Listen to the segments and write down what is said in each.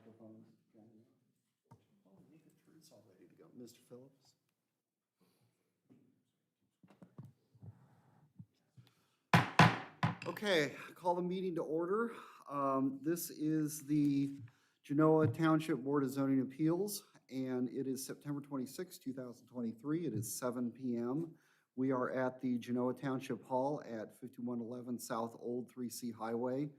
microphones. Oh, Nika True's all ready to go. Mr. Phillips? Okay, call the meeting to order. This is the Genoa Township Board of Zoning Appeals, and it is September 26, 2023. It is 7 p.m. We are at the Genoa Township Hall at 5111 South Old 3C Highway,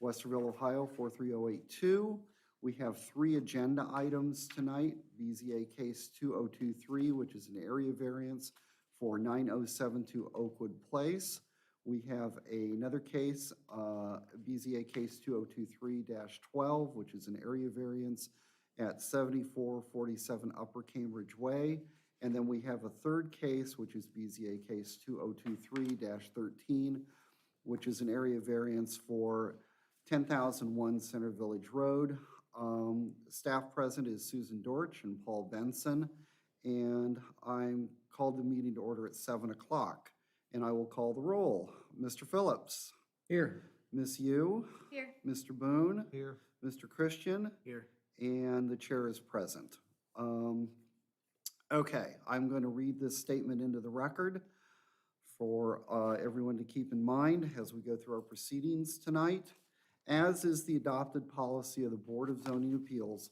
Westerville, Ohio, 43082. We have 3 agenda items tonight. BZA case 2023, which is an area variance for 9072 Oakwood Place. We have another case, BZA case 2023-12, which is an area variance at 7447 Upper Cambridge Way. And then we have a third case, which is BZA case 2023-13, which is an area variance for 10,001 Center Village Road. Staff present is Susan Dortch and Paul Benson, and I'm called the meeting to order at 7 o'clock. And I will call the roll. Mr. Phillips. Here. Ms. Yu. Here. Mr. Boone. Here. Mr. Christian. Here. And the chair is present. Okay, I'm going to read this statement into the record for everyone to keep in mind as we go through our proceedings tonight. As is the adopted policy of the Board of Zoning Appeals,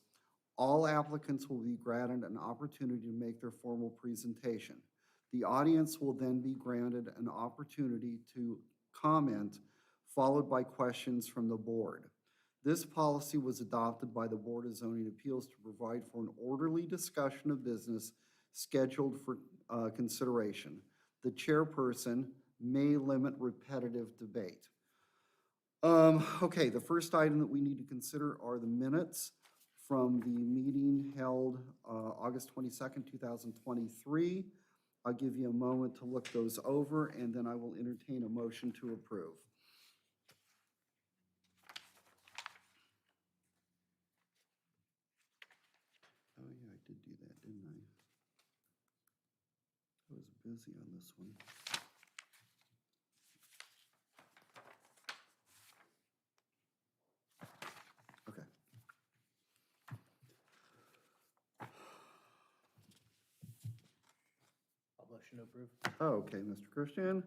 all applicants will be granted an opportunity to make their formal presentation. The audience will then be granted an opportunity to comment, followed by questions from the board. This policy was adopted by the Board of Zoning Appeals to provide for an orderly discussion of business scheduled for consideration. The chairperson may limit repetitive debate. Okay, the first item that we need to consider are the minutes from the meeting held August 22nd, 2023. I'll give you a moment to look those over, and then I will entertain a motion to approve. Oh yeah, I did do that, didn't I? I was busy on this one. Okay. Motion to approve. Okay, Mr. Christian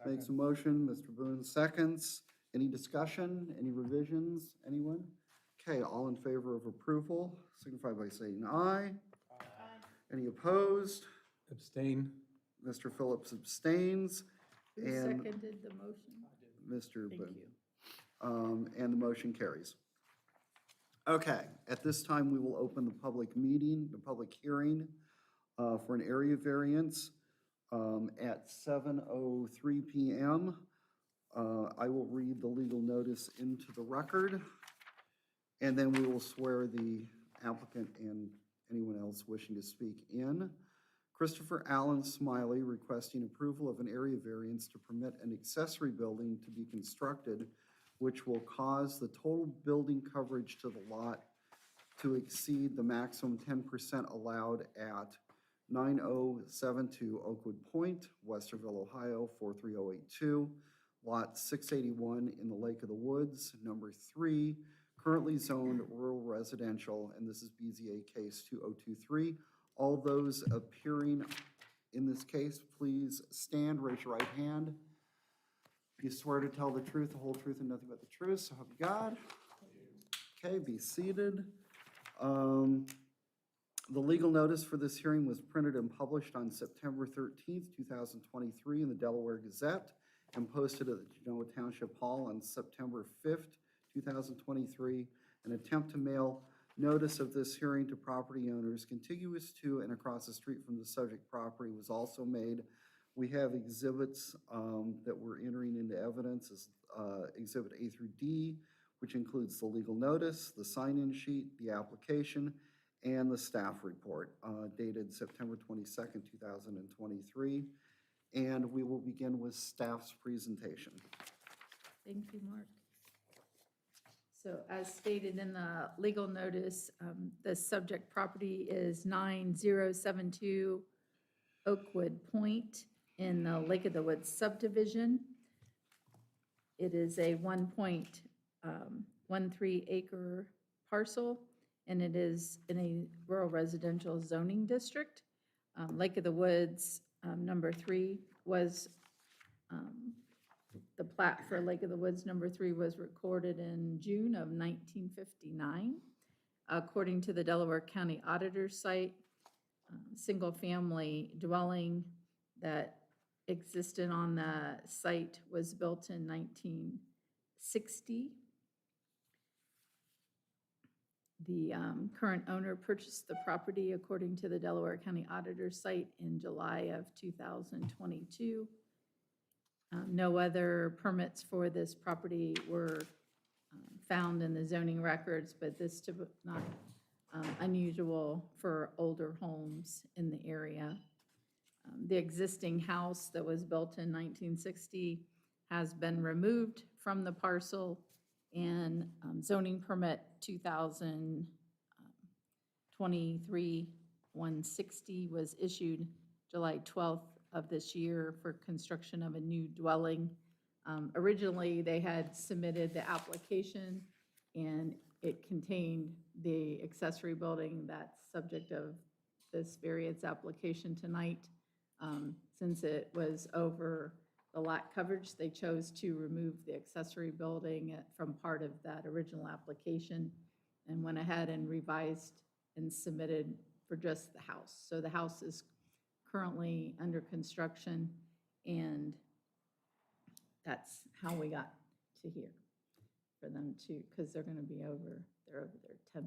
makes a motion, Mr. Boone seconds. Any discussion, any revisions, anyone? Okay, all in favor of approval, signify by saying aye. Aye. Any opposed? Abstain. Mr. Phillips abstains. Who And seconded the motion? Mr. Thank Boone. you. And the motion carries. Okay, at this time, we will open the public meeting, the public hearing for an area variance at 7:03 p.m. I will read the legal notice into the record, and then we will swear the applicant and anyone else wishing to speak in. Christopher Allen Smiley requesting approval of an area variance to permit an accessory building to be constructed which will cause the total building coverage to the lot to exceed the maximum 10% allowed at 9072 Oakwood Point, Westerville, Ohio, 43082, Lot 681 in the Lake of the Woods, number 3, currently zoned rural residential, and this is BZA case 2023. All those appearing in this case, please stand, raise your right hand. You swear to tell the truth, the whole truth, and nothing but the truth, so help you God. Okay, be seated. The legal notice for this hearing was printed and published on September 13th, 2023 in the Delaware Gazette and posted at the Genoa Township Hall on September 5th, 2023. An attempt to mail notice of this hearing to property owners contiguous to and across the street from the subject property was also made. We have exhibits that we're entering into evidence as Exhibit A through D, which includes the legal notice, the sign-in sheet, the application, and the staff report dated September 22nd, 2023. And we will begin with staff's presentation. Thank you, Mark. So as stated in the legal notice, the subject property is 9072 Oakwood Point in the Lake of the Woods subdivision. It is a 1.13 acre parcel. and it is in a rural residential zoning district. Lake of the Woods, number 3 was, the plat for Lake of the Woods number 3 was recorded in June of 1959. According to the Delaware County Auditor's site, single-family dwelling that existed on the site was built in 1960. The current owner purchased the property according to the Delaware County Auditor's site in July of 2022. No other permits for this property were found in the zoning records, but this is not unusual for older homes in the area. The existing house that was built in 1960 has been removed from the parcel, and zoning permit 2023-160 was issued July 12th of this year for construction of a new dwelling. Originally, they had submitted the application, and it contained the accessory building that's subject of this variance application tonight. Since it was over the lot coverage, they chose to remove the accessory building from part of that original application and went ahead and revised and submitted for just the house. So the house is currently under construction, and that's how we got to here for them to, because they're going to be over, they're over their 10%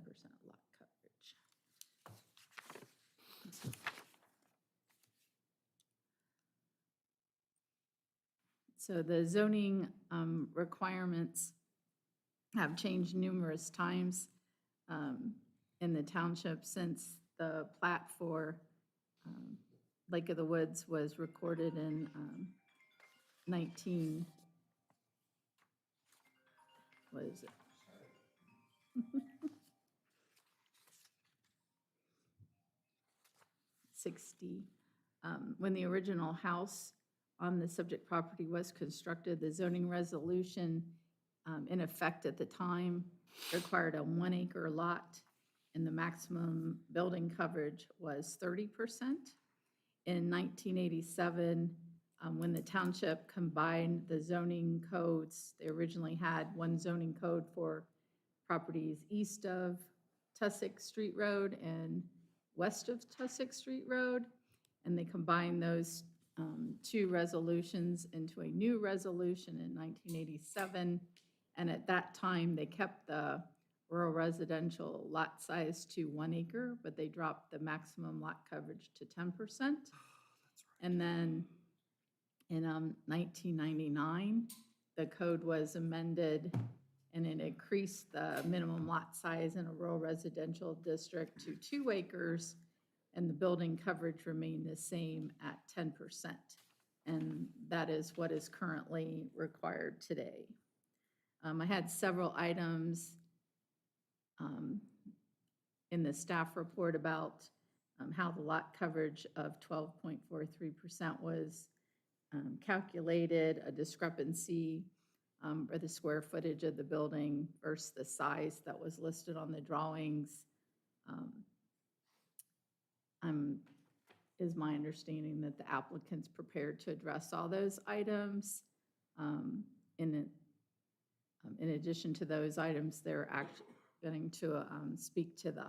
lot coverage. So the zoning requirements have changed numerous times in the township since the plat for Lake of the Woods was recorded in 60. When the original house on the subject property was constructed, the zoning resolution in effect at the time required a 1-acre lot, and the maximum building coverage was 30%. In 1987, when the township combined the zoning codes, they originally had one zoning code for properties east of Tussock Street Road and west of Tussock Street Road, and they combined those two resolutions into a new resolution in 1987. And at that time, they kept the rural residential lot size to 1 acre, but they dropped the maximum lot coverage to 10%. And then in 1999, the code was amended, and it increased the minimum lot size in a rural residential district to 2 acres, and the building coverage remained the same at 10%. And that is what is currently required today. I had several items in the staff report about how the lot coverage of 12.43% was calculated, a discrepancy or the square footage of the building versus the size that was listed on the drawings. Is my understanding that the applicant's prepared to address all those items. In addition to those items, they're actually going to speak to the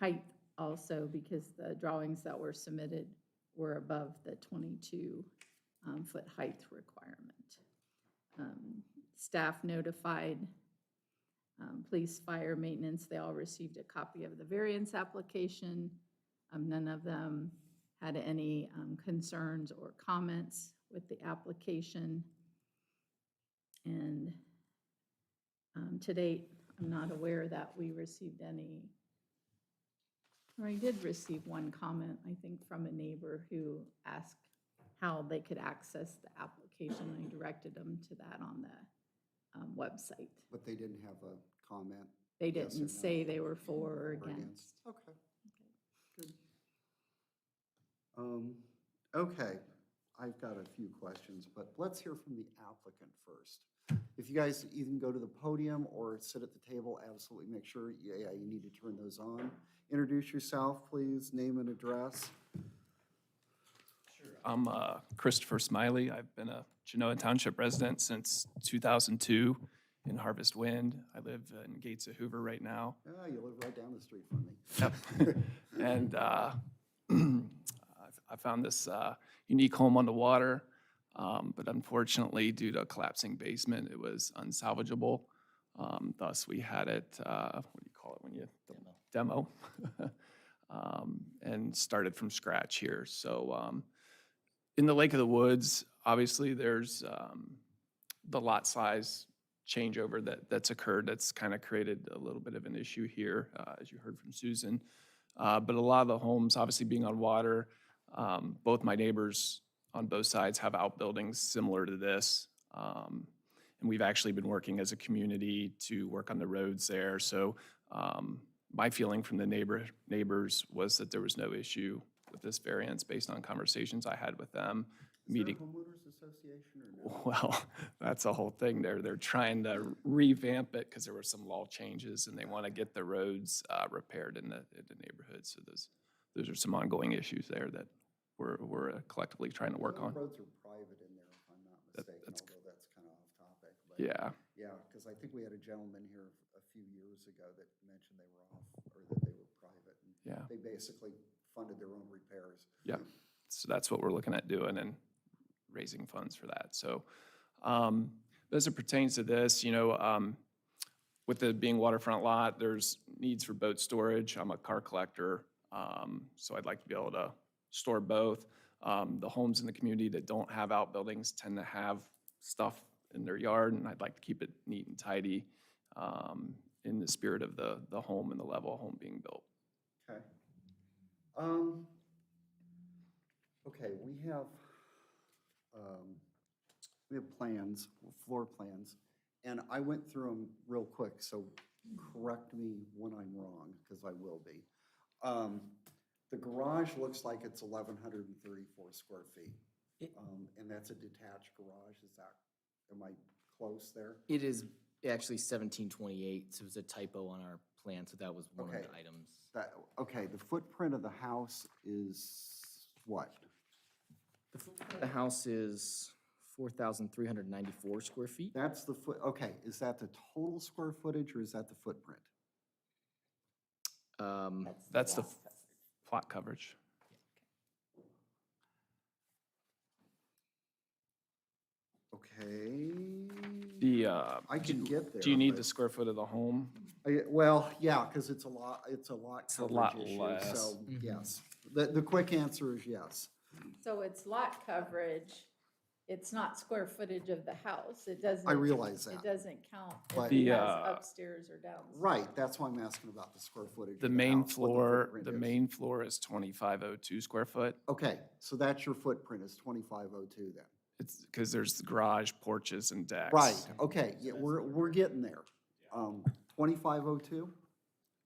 height also, because the drawings that were submitted were above the 22-foot height requirement. Staff notified police, fire, maintenance. They all received a copy of the variance application. None of them had any concerns or comments with the application. And to date, I'm not aware that we received any, or I did receive one comment, I think, from a neighbor who asked how they could access the application. I directed them to that on the website. But they didn't have a comment? They Yes or didn't no? say they were for or against. Okay, good. Okay, I've got a few questions, but let's hear from the applicant first. If you guys even go to the podium or sit at the table, absolutely make sure, yeah, you need to turn those on. Introduce yourself, please, name and address. I'm Christopher Smiley. I've been a Genoa Township resident since 2002 in Harvest Wind. I live in Gates of Hoover right now. Ah, you live right down the street from me. And I found this unique home on the water, but unfortunately, due to a collapsing basement, it was unsalvageable. Thus, we had it, what do you call it when you? Demo. And started from scratch here. So in the Lake of the Woods, obviously, there's the lot size changeover that's occurred that's kind of created a little bit of an issue here, as you heard from Susan. But a lot of the homes, obviously being on water, both my neighbors on both sides have outbuildings similar to this. And we've actually been working as a community to work on the roads there. So my feeling from the neighbors was that there was no issue with this variance based on conversations I had with them. Is there a homeowners association or no? Well, that's a whole thing. They're trying to revamp it because there were some law changes and they want to get the roads repaired in the neighborhood. So those are some ongoing issues there that we're collectively trying to work Some on. roads are private in there, if I'm not mistaken, that's although that's kind of off topic. But Yeah. yeah, because I think we had a gentleman here a few years ago that mentioned they were off, or that they were private. And Yeah. they basically funded their own repairs. Yeah. So that's what we're looking at doing and raising funds for that. So as it pertains to this, with it being waterfront lot, there's needs for boat storage. I'm a car collector, so I'd like to be able to store both. The homes in the community that don't have outbuildings tend to have stuff in their yard, and I'd like to keep it neat and tidy in the spirit of the home and the level of home being built. Okay. Okay, we have plans, floor plans, and I went through them real quick, so correct me when I'm wrong, because I will be. The garage looks like it's 1,134 square feet, and that's a detached garage. Am I close there? It is actually 1728, so it was a typo on our plan, so that was one Okay. of the items. Okay, the footprint of the house is what? The footprint of the house is 4,394 square feet. That's the okay, is that the total square footage or is that the footprint? That's the plot coverage. Okay. I can get there. Do you need but- the square foot of the home? Well, yeah, because it's a lot a coverage lot issue, less. so, Mhm. yes. The quick answer is yes. So it's lot coverage, it's not square footage of the house, it doesn't. I realize that. It doesn't count But- if The, it has upstairs or downstairs. Right, that's why I'm asking about the square footage. The of main house, what floor, footprint the is. main floor is 2,502 square foot. Okay, so that's your footprint is 2,502 then. It's because there's the garage, porches, and decks. Right, okay, yeah, we're getting there. 2,502?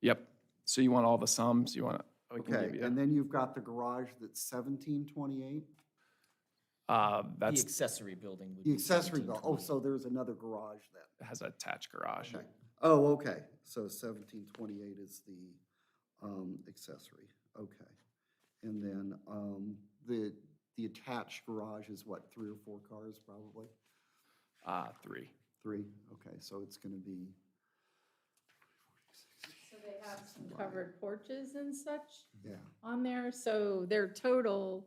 Yep. So you want all the sums? You want to? Okay, and then you've got the garage that's 1,728? The That's accessory building would The be accessory building, 1728. so there's another garage then. has an attached garage. Okay. Oh, okay, so 1728 is the accessory, okay. And then the attached garage is what, 3 or 4 cars probably? 3. 3, okay, so it's gonna be, So they have some covered porches and such yeah. on there, so their total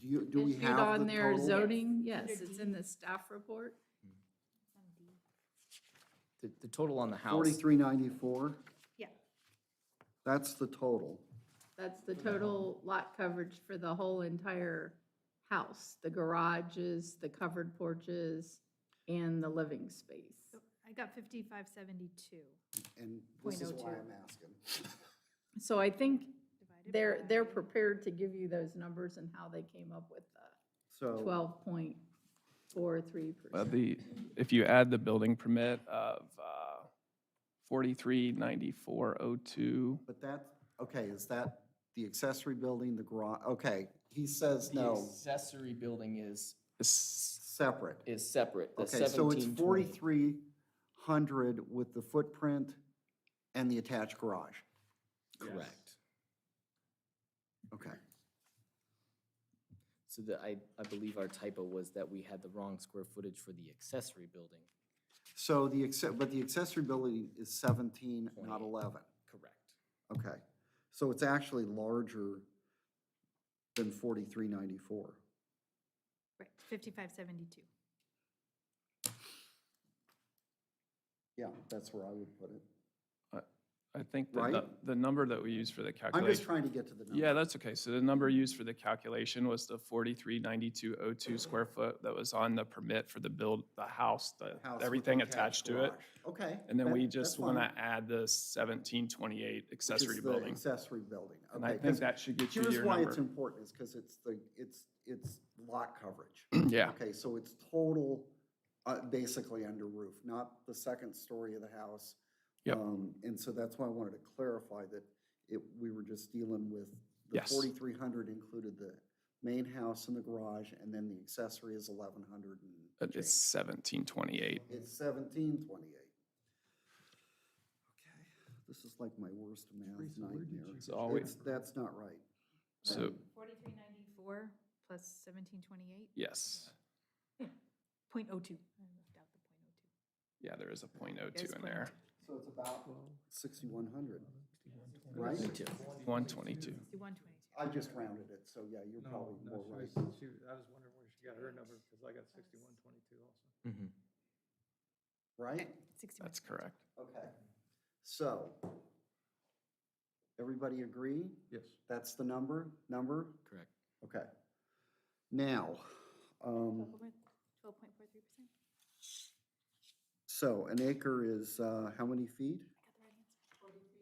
Do we issued have on the their total? zoning, yes, it's in the staff report. The total on the house. 4394? Yeah. That's the total. That's the total lot coverage for the whole entire house, the garages, the covered porches, and the living space. I got 5572 And this is why 0.02. I'm asking. So I think divided they're by- prepared to give you those numbers and how they came up with the So, 12.43%. If you add the building permit of 439402, but that, okay, is that the accessory building, the garage? Okay, he says The no. accessory building is separate. is separate. The Okay, so it's 1720 4,300 with the footprint and the attached garage. Correct. Okay, So I believe our typo was that we had the wrong square footage for the accessory building. so but the accessory building is 17, not 28. 11. Correct. Okay, so it's actually larger than 4,394. Right, 5572. Yeah, that's where I would put it. I think Right? the number that we use for the I'm just calculation. trying to get to the number. Yeah, that's okay. So the number used for the calculation was the 439202 square foot that was on the permit for the House with everything attached attached to it. garage. Okay. And then we that's just want fine, to add the 1728 which is accessory the building. Accessory building. And Okay, I think 'cause that should get you here's your why it's number. important, is because it's lot coverage. Yeah, Okay, so it's total, basically under roof, not the second story of the house. Yep. And so that's why I wanted to clarify that we were just dealing with, the Yes. 4,300 included the main house and the garage, and then the accessory is 1,100 and it's 1728. It's 1728. Okay, this is like my worst math nightmare. So all we- That's not right. So, 4394 plus 1728, yes, 0.02. I left out the 0.02. yeah, there is a .02 There's in there. So it's about 6,100, right? Me too. 122. 122. I just rounded it, so yeah, you're probably more right. I was wondering where she got her number, because I got 6122 also. Mhm. Right? 61. That's correct. Okay. So, everybody agree? Yes. That's the number? Correct. Okay. Now, 12.43%. so an acre is, how many feet?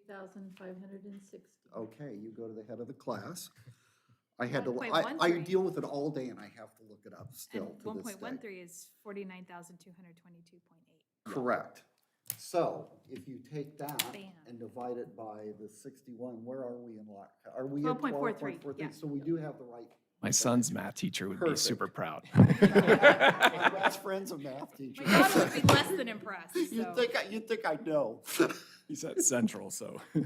3,560. Okay, you go to the head of the class. I had to, I 1.13. deal with it all day and I have to look it up still And to this day. 1.13 is 49,222.8. Correct. So if you take that Bam. and divide it by the 61, where are we in lot? Are we at 12.43, 12.43? yeah. So we do have the right. My son's math teacher would be Perfect. super proud. My best friend's a math teacher. My daughter would be less than impressed, so. You'd think I know. He's at Central, so. My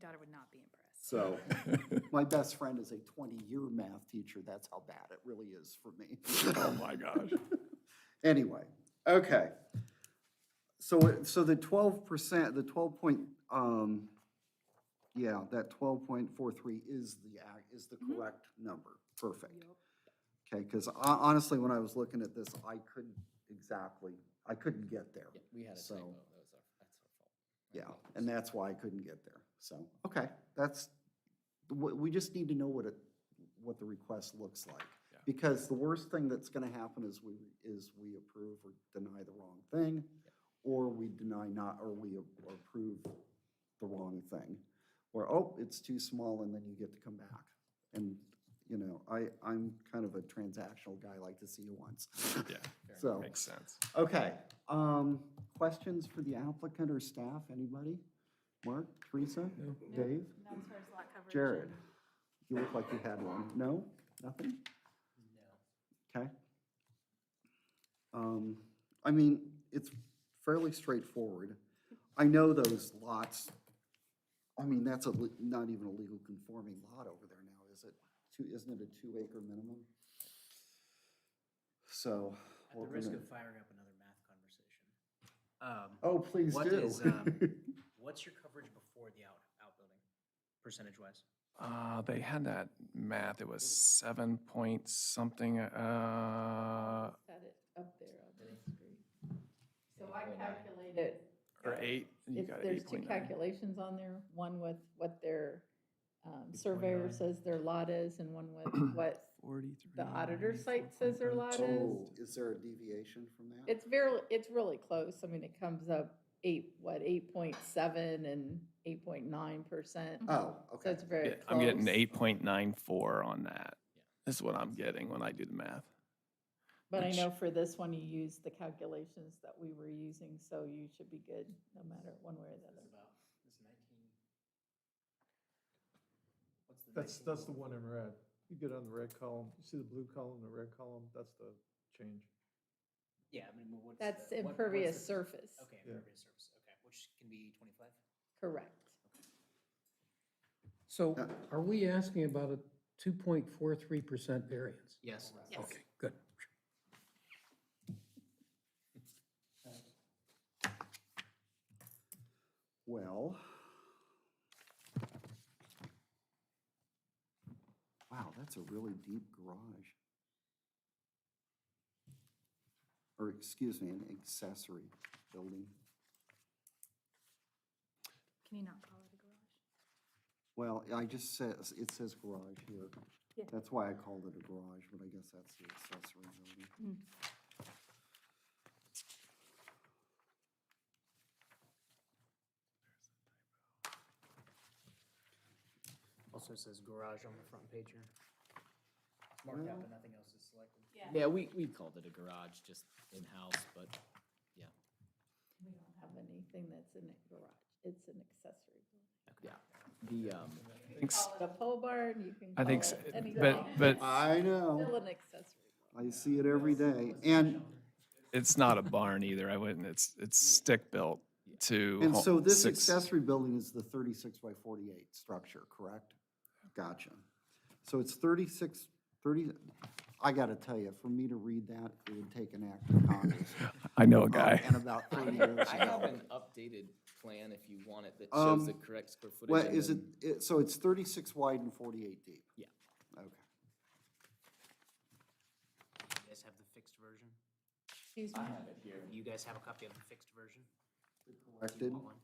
daughter would not be impressed. So, my best friend is a 20-year math teacher. That's how bad it really is for me. Oh, my gosh. Anyway, okay. So the 12%, the 12 point, that 12.43 is the correct number. Perfect. Okay, because honestly, when I was looking at this, I couldn't get there. Yeah, we had a So- typo. That's our fault. Yeah, and that's why I couldn't get there. So, okay, we just need to know what the request looks like. Yeah. Because the worst thing that's gonna happen is we approve or deny the wrong thing, or we approve the wrong thing. Or, oh, it's too small, and then you get to come back. And, I'm kind of a transactional guy, I like to see you once. Yeah, So, makes sense. okay, questions for the applicant or staff, anybody? Mark, Teresa, Dave, Not as far as lot coverage. Jared? You look like you had one. No? Nothing? No. Okay. I mean, it's fairly straightforward. I know those lots, I mean, that's not even a legal conforming lot over there now, is it? Isn't it a 2-acre minimum? So. At the risk of firing up another math conversation. Oh, please What do. is, what's your coverage before the outbuilding, percentage-wise? They had that math, it was 7 point something, Set it up there on the screen. So I calculated, or 8, you got there's two 8.9. calculations on there, one with what their surveyor says their lot is, and one with what 43. the auditor site says their lot is. Oh, is there a deviation from that? It's really close. I mean, it comes up 8.7 and 8.9%. Oh, So okay. it's very Yeah, close. I'm getting 8.94 on that. This is what I'm getting when I do the math. But I which- know for this one, you used the calculations that we were using, so you should be good, no matter one way or the other. It's 19. What's the That's the one in red. You get on the red column, you see the blue column, the red column, that's the change. Yeah, I mean, what's That's the- what's impervious the- surface. Okay, Yeah. impervious surface, okay, which can be 25? Correct. So Yeah. are we asking about a 2.43% variance? Yes. Yes. Okay, good. Well. Wow, that's a really deep garage. Or, excuse me, an accessory building. Can you not call it a garage? Well, I just says, it says garage here. Yeah. That's why I called it a garage, but I guess that's the accessory building. Also says garage on the front page here. It's marked out, but nothing else is selected. Yeah, we called it a garage, just in-house, but yeah, We don't have anything that's in a garage. It's an accessory building. yeah. The, I think s- Call it a pole barn, you can I call think, it s- anything. but I know. Still an accessory building. I see it every day. And, it's not a barn either. I wouldn't, it's stick built to. and so this six- accessory building is the 36 by 48 structure, correct? Gotcha. So it's 36, 30, I gotta tell you, for me to read that, it would take an act of Congress. I know a guy. And about 30 years I have ago. an updated plan if you want it that shows the correct square footage. Well, and is then- so it's 36 wide and 48 deep? Yeah. Okay. You guys have the fixed version? Excuse me? I have it here. You guys have a copy of the fixed version? Corrected? Want one?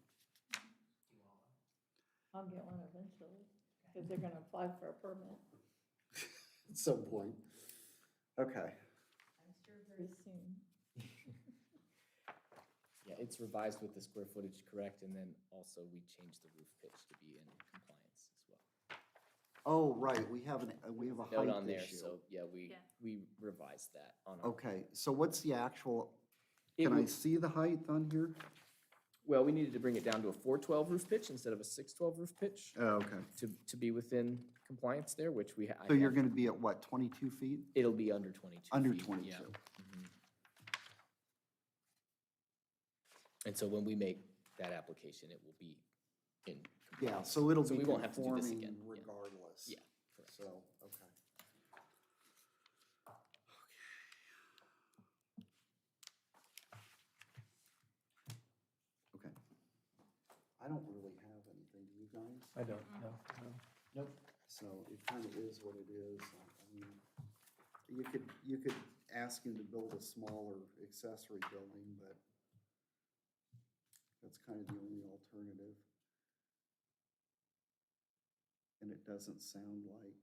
I'll get one eventually, because they're gonna apply for a permit. At some point. Okay. I'm sure very soon. Yeah, it's revised with the square footage correct, and then also we changed the roof pitch to be in compliance as well. Oh, right, we have a Note height on there, issue. so, yeah, Yeah. we revised that on our. Okay, so what's the actual, It can I would- see the height on here? Well, we needed to bring it down to a 412 roof pitch instead of a 612 roof pitch Oh, okay. to be within compliance there, which we. So you're gonna be at what, 22 feet? It'll be under 22 Under feet, 22. yeah. Mhm. And so when we make that application, it will be in Yeah, compliance. so it'll be we won't have to do this conforming again. Yeah. regardless. Yeah, correct. So, okay. Okay. I don't really have anything, do you guys? I don't, no, no. Nope. So it kind of is what it is. I mean, you could ask him to build a smaller accessory building, but that's kind of the only alternative. And it doesn't sound like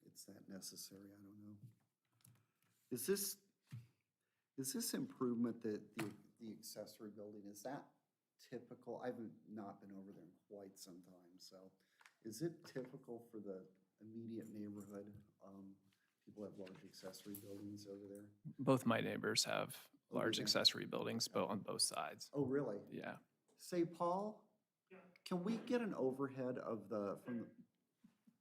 it's that necessary, I don't know. Is this improvement that the accessory building, is that typical? I've not been over there in quite some time, so is it typical for the immediate neighborhood? People have large accessory buildings over there? Both my neighbors have Oh, do large they? accessory buildings, but on both sides. Oh, really? Yeah. Say, Paul, can we get an overhead of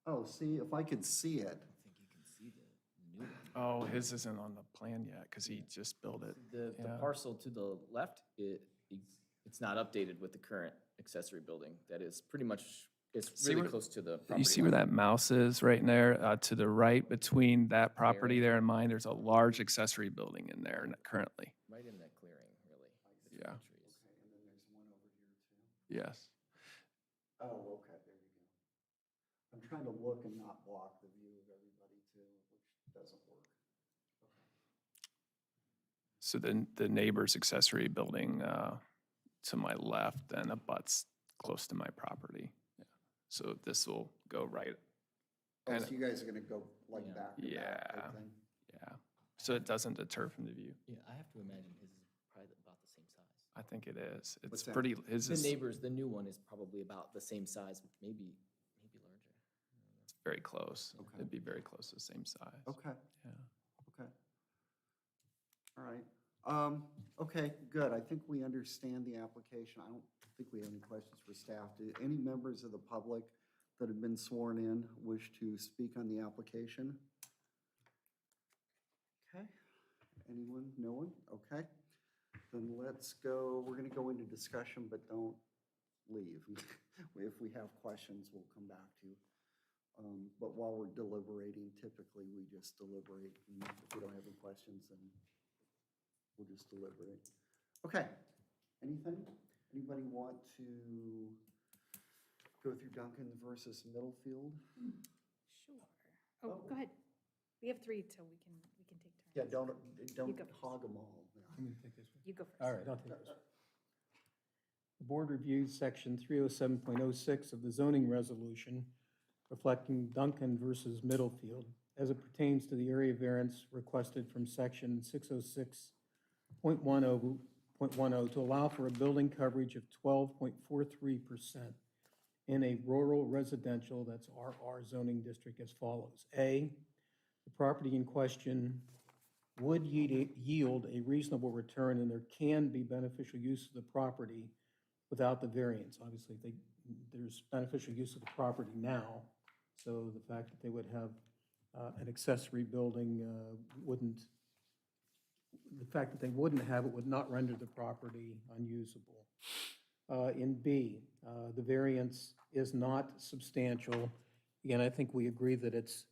oh, see, if I could see it. I don't think you can see the new one. Oh, his isn't on the plan yet because he just built it. The Yeah. parcel to the left, it's not updated with the current accessory building. That is pretty much, it's See really where- close to the property. You see where line. that mouse is right in there? To the right between that property there and mine, there's a large accessory building in there currently. Right in that clearing, really. between Yeah. the trees. Okay, and then there's one over here too. Yes. Oh, okay, there you go. I'm trying to look and not block the view of everybody too, which doesn't work. So then the neighbor's accessory building to my left then abuts close to my property. Yeah. So this will go right, Oh, And- so you guys are gonna go like Yeah. back to back Yeah. type thing? yeah. So it doesn't deter from the view. Yeah, I have to imagine his is probably about the same size. I think it is. What's It's that? pretty, his The is neighbors, the new one is probably about the same size, maybe larger. very close. Okay. It'd be very close to the same size. Okay, Yeah. okay. All right, okay, good. I think we understand the application. I don't think we have any questions for staff. Do any members of the public that have been sworn in wish to speak on the application? Okay. Anyone? No one? Okay. Then let's go, we're going to go into discussion, but don't leave. If we have questions, we'll come back to you. But while we're deliberating, typically we just deliberate. And if we don't have any questions, then we'll just deliberate. Okay. Anything? Anybody want to go through Duncan versus Middlefield? Sure. Oh, go ahead. We have three, so we can take turns. Yeah, don't go first. hog them all. Let me take this one. You go first. All right, I'll take this one. The board reviews section 307.06 of the zoning resolution reflecting Duncan versus Middlefield as it pertains to the area variance requested from section 606.10 to allow for a building coverage of 12.43% in a rural residential, that's RR zoning district as follows. A, the property in question would yield a reasonable return and there can be beneficial use of the property without the variance. Obviously, there's beneficial use of the property now, so the fact that they would have an accessory building the fact that they wouldn't have it would not render the property unusable. In B, the variance is not substantial. Again, I think we agree that it's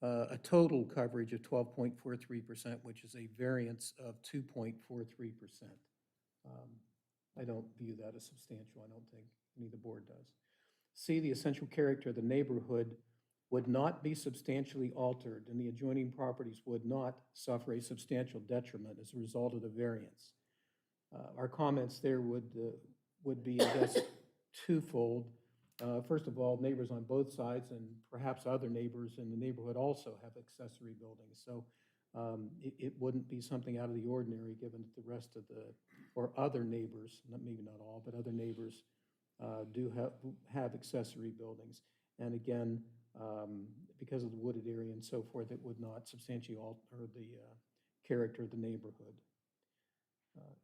a total coverage of 12.43%, which is a variance of 2.43%. I don't view that as substantial. I don't think any of the board does. C, the essential character of the neighborhood would not be substantially altered and the adjoining properties would not suffer a substantial detriment as a result of the variance. Our comments there would be, I guess, twofold. First of all, neighbors on both sides and perhaps other neighbors in the neighborhood also have accessory buildings. So it wouldn't be something out of the ordinary given that the rest of or other neighbors, maybe not all, but other neighbors do have accessory buildings. And again, because of the wooded area and so forth, it would not substantially alter the character of the neighborhood.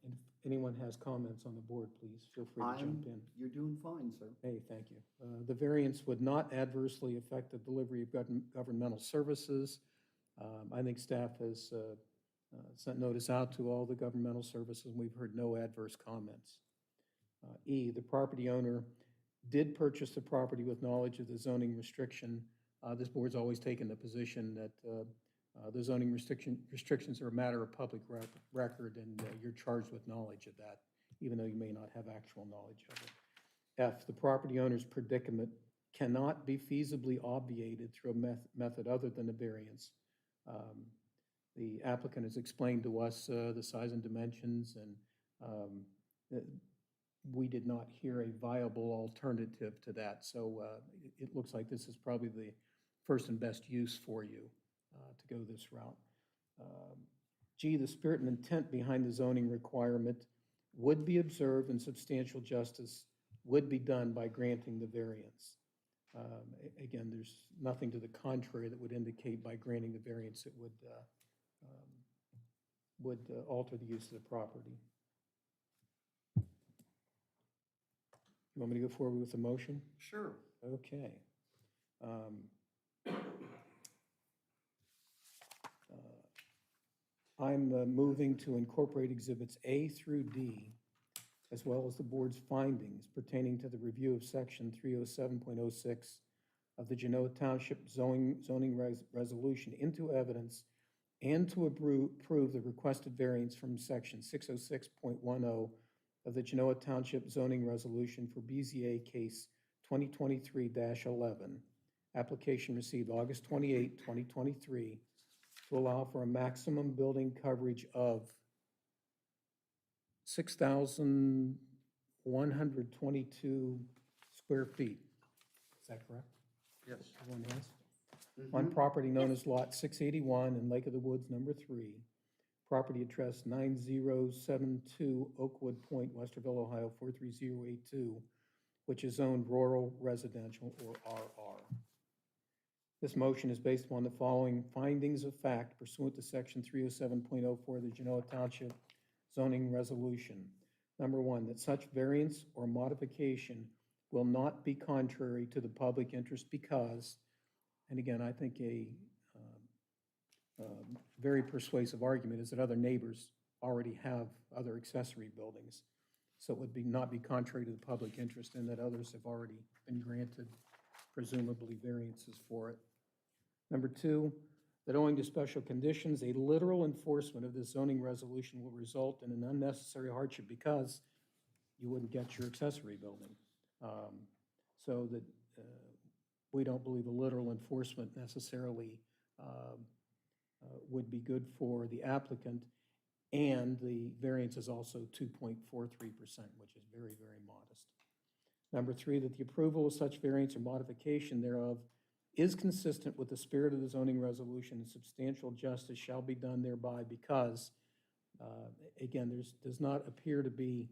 And if anyone has comments on the board, please feel free to jump in. You're doing fine, sir. Hey, thank you. The variance would not adversely affect the delivery of governmental services. I think staff has sent notice out to all the governmental services, and we've heard no adverse comments. E, the property owner did purchase the property with knowledge of the zoning restriction. This board's always taken the position that the zoning restrictions are a matter of public record, and you're charged with knowledge of that, even though you may not have actual knowledge of it. F, the property owner's predicament cannot be feasibly obviated through a method other than a variance. The applicant has explained to us the size and dimensions, and we did not hear a viable alternative to that. So it looks like this is probably the first and best use for you to go this route. G, the spirit and intent behind the zoning requirement would be observed and substantial justice would be done by granting the variance. Again, there's nothing to the contrary that would indicate by granting the variance it would alter the use of the property. You want me to go forward with the motion? Sure. Okay. I'm moving to incorporate exhibits A through D, as well as the board's findings pertaining to the review of section 307.06 of the Genoa Township zoning resolution into evidence and to approve the requested variance from section 606.10 of the Genoa Township zoning resolution for BZA case 2023-11. Application received August 28, 2023, to allow for a maximum building coverage of 6,122 square feet. Is that correct? Yes. Everyone has? On property known as Lot 681 in Lake of the Woods, number 3. Property address 9072 Oakwood Point, Westerville, Ohio 43082, which is zoned rural residential or RR. This motion is based upon the following findings of fact pursuant to section 307.04 of the Genoa Township zoning resolution. Number one, that such variance or modification will not be contrary to the public interest because, and again, I think a very persuasive argument is that other neighbors already have other accessory buildings. So it would not be contrary to the public interest in that others have already been granted, presumably variances for it. Number two, that owing to special conditions, a literal enforcement of this zoning resolution will result in an unnecessary hardship because you wouldn't get your accessory building. So that we don't believe a literal enforcement necessarily would be good for the applicant. And the variance is also 2.43%, which is very, very modest. Number three, that the approval of such variance or modification thereof is consistent with the spirit of the zoning resolution, and substantial justice shall be done thereby because, again, does not appear to be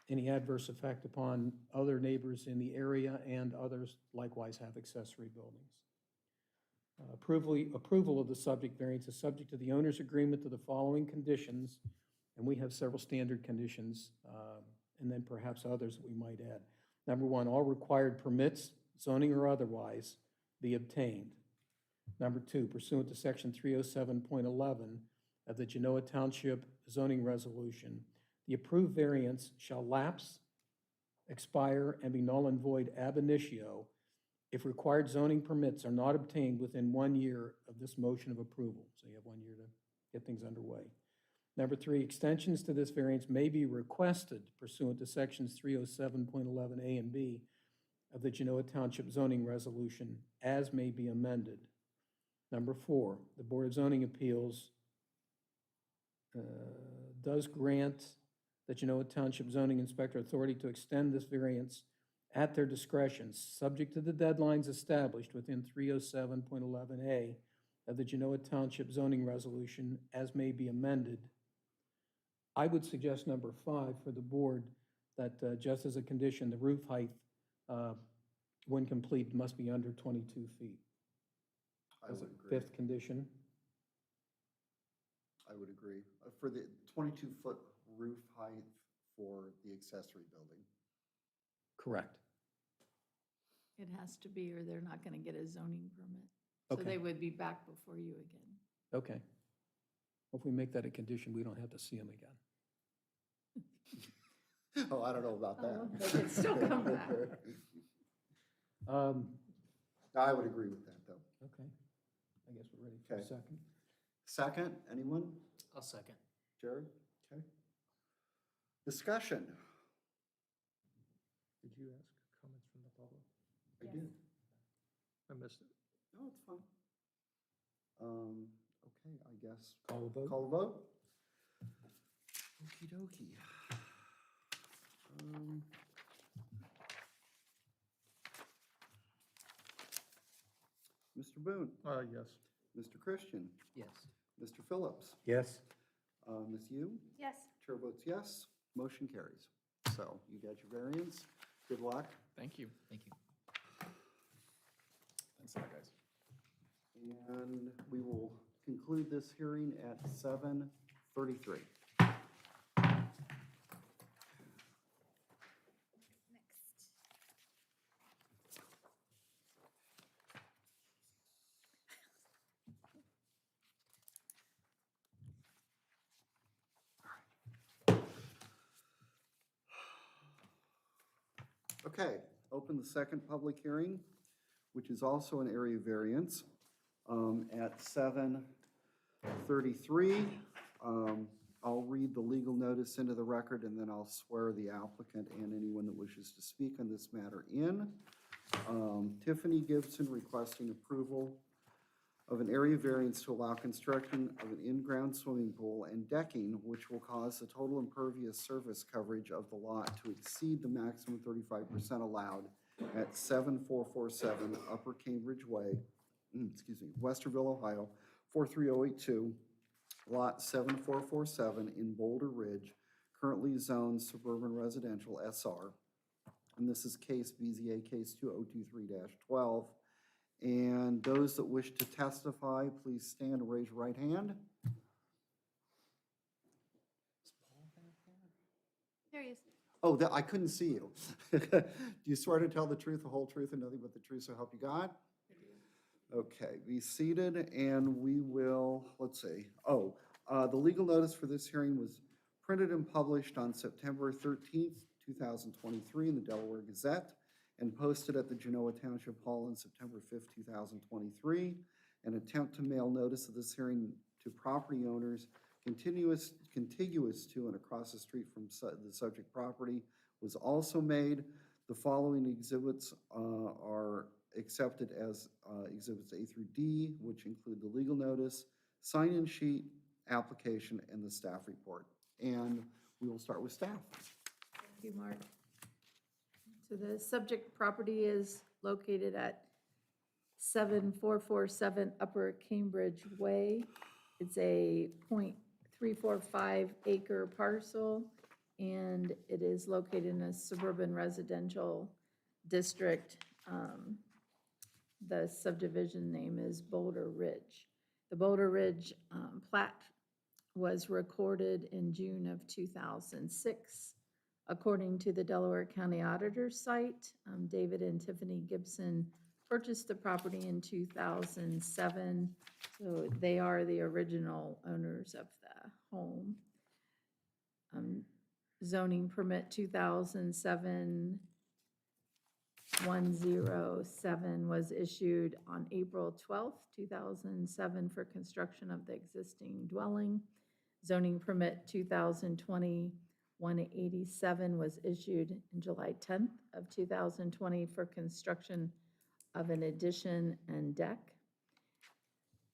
any adverse effect upon other neighbors in the area, and others likewise have accessory buildings. Approval of the subject variance is subject to the owner's agreement to the following conditions, and we have several standard conditions, and then perhaps others that we might add. Number one, all required permits, zoning or otherwise, be obtained. Number two, pursuant to section 307.11 of the Genoa Township zoning resolution, the approved variance shall lapse, expire, and be null and void ab initio if required zoning permits are not obtained within 1 year of this motion of approval. So you have 1 year to get things underway. Number three, extensions to this variance may be requested pursuant to sections 307.11A and B of the Genoa Township zoning resolution as may be amended. Number four, the Board of Zoning Appeals does grant the Genoa Township zoning inspector authority to extend this variance at their discretion, subject to the deadlines established within 307.11A of the Genoa Township zoning resolution as may be amended. I would suggest number five for the board that just as a condition, the roof height, when complete, must be under 22 feet. I As would a agree. fifth condition. I would agree. For the 22-foot roof height for the accessory building. Correct. It has to be, or they're not going to get a zoning permit. So Okay. they would be back before you again. Okay. If we make that a condition, we don't have to see them again. Oh, I don't know about Oh, that. they could still come back. I would agree with that, though. Okay. I guess we're ready for a Okay. second. Second, anyone? I'll second. Jared? Okay. Discussion. Did you ask comments from the public? I Yes. did. I missed it. No, it's fine. Okay, I guess. Call a vote? Call a vote? Okey dokey. Mr. Boone, Yes. Mr. Christian, Yes. Mr. Phillips, Yes. Ms. Yu, Yes. chair votes yes, motion carries. So you got your variance. Good luck. Thank you. Thank you. Thanks a lot, guys. And we will conclude this hearing at 7:33. Next. Okay, open the second public hearing, which is also an area variance, at 7:33. I'll read the legal notice into the record, and then I'll swear the applicant and anyone that wishes to speak on this matter in. Tiffany Gibson requesting approval of an area variance to allow construction of an in-ground swimming pool and decking, which will cause the total impervious surface coverage of the lot to exceed the maximum 35% allowed at 7447 Upper Cambridge Way, Westerville, Ohio, 43082, Lot 7447 in Boulder Ridge, currently zoned suburban residential SR. And this is case BZA case 2023-12. And those that wish to testify, please stand and raise your right hand. Is Paul back there? There he is. Oh, that, I couldn't see you. Do you swear to tell the truth, the whole truth, and nothing but the truth, so help you God? Okay, be seated, and we will, let's see. Oh, the legal notice for this hearing was printed and published on September 13th, 2023 in the Delaware Gazette, and posted at the Genoa Township Hall on September 5th, 2023. An attempt to mail notice of this hearing to property owners contiguous to and across the street from the subject property was also made. The following exhibits are accepted as exhibits A through D, which include the legal notice, sign-in sheet, application, and the staff report. And we will start with staff. Thank you, Mark. So the subject property is located at 7447 Upper Cambridge Way. It's a .345 acre parcel, and it is located in a suburban residential district. The subdivision name is Boulder Ridge. The Boulder Ridge plat was recorded in June of 2006. According to the Delaware County Auditor's site, David and Tiffany Gibson purchased the property in 2007, so they are the original owners of the home. Zoning permit 2007-107 was issued on April 12th, 2007 for construction of the existing dwelling. Zoning permit 2020-187 was issued in July 10th of 2020 for construction of an addition and deck.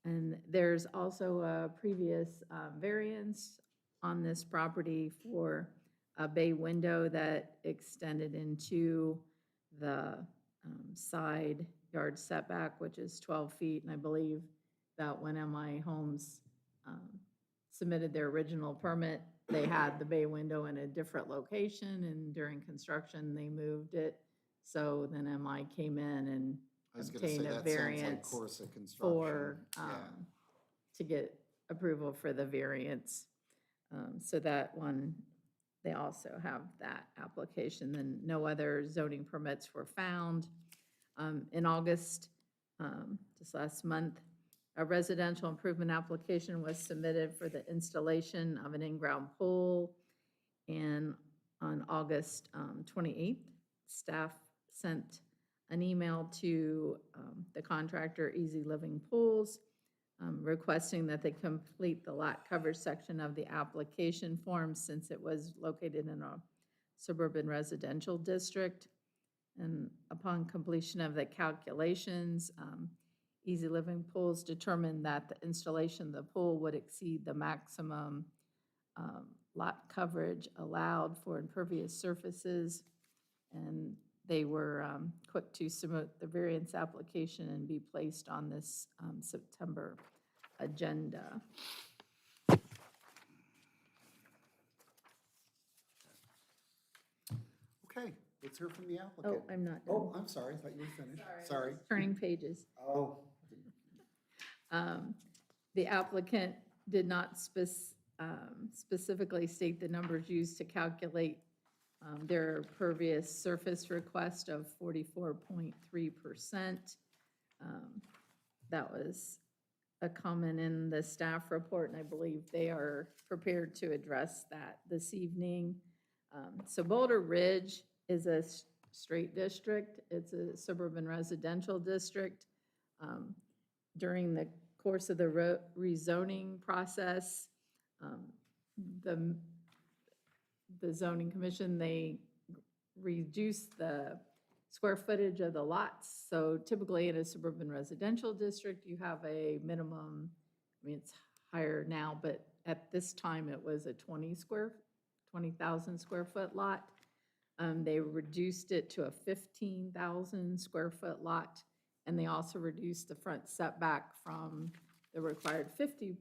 And there's also a previous variance on this property for a bay window that extended into the side yard setback, which is 12 feet. And I believe that when MI Homes submitted their original permit, they had the bay window in a different location, and during construction, they moved it. So then MI came in and I was gonna say, obtained a that sounds like variance Corsa Construction. for, Yeah. to get approval for the variance. So that one, they also have that application. Then no other zoning permits were found. In August, just last month, a residential improvement application was submitted for the installation of an in-ground pool. And on August 28th, staff sent an email to the contractor, Easy Living Pools, requesting that they complete the lot coverage section of the application form since it was located in a suburban residential district. And upon completion of the calculations, Easy Living Pools determined that the installation of the pool would exceed the maximum lot coverage allowed for impervious surfaces. And they were quick to submit the variance application and be placed on this September agenda. Okay, let's hear from the Oh, applicant. I'm not Oh, done. I'm sorry, I thought you were finished. Sorry. Turning pages. Oh, The applicant did not specifically state the numbers used to calculate their pervious surface request of 44.3%. That was a comment in the staff report, and I believe they are prepared to address that this evening. So Boulder Ridge is a straight district. It's a suburban residential district. During the course of the rezoning process, the zoning commission, they reduced the square footage of the lots. So typically in a suburban residential district, you have a minimum, I mean, it's higher now, but at this time it was a 20,000 square foot lot. They reduced it to a 15,000 square foot lot. And they also reduced the front setback from the required 50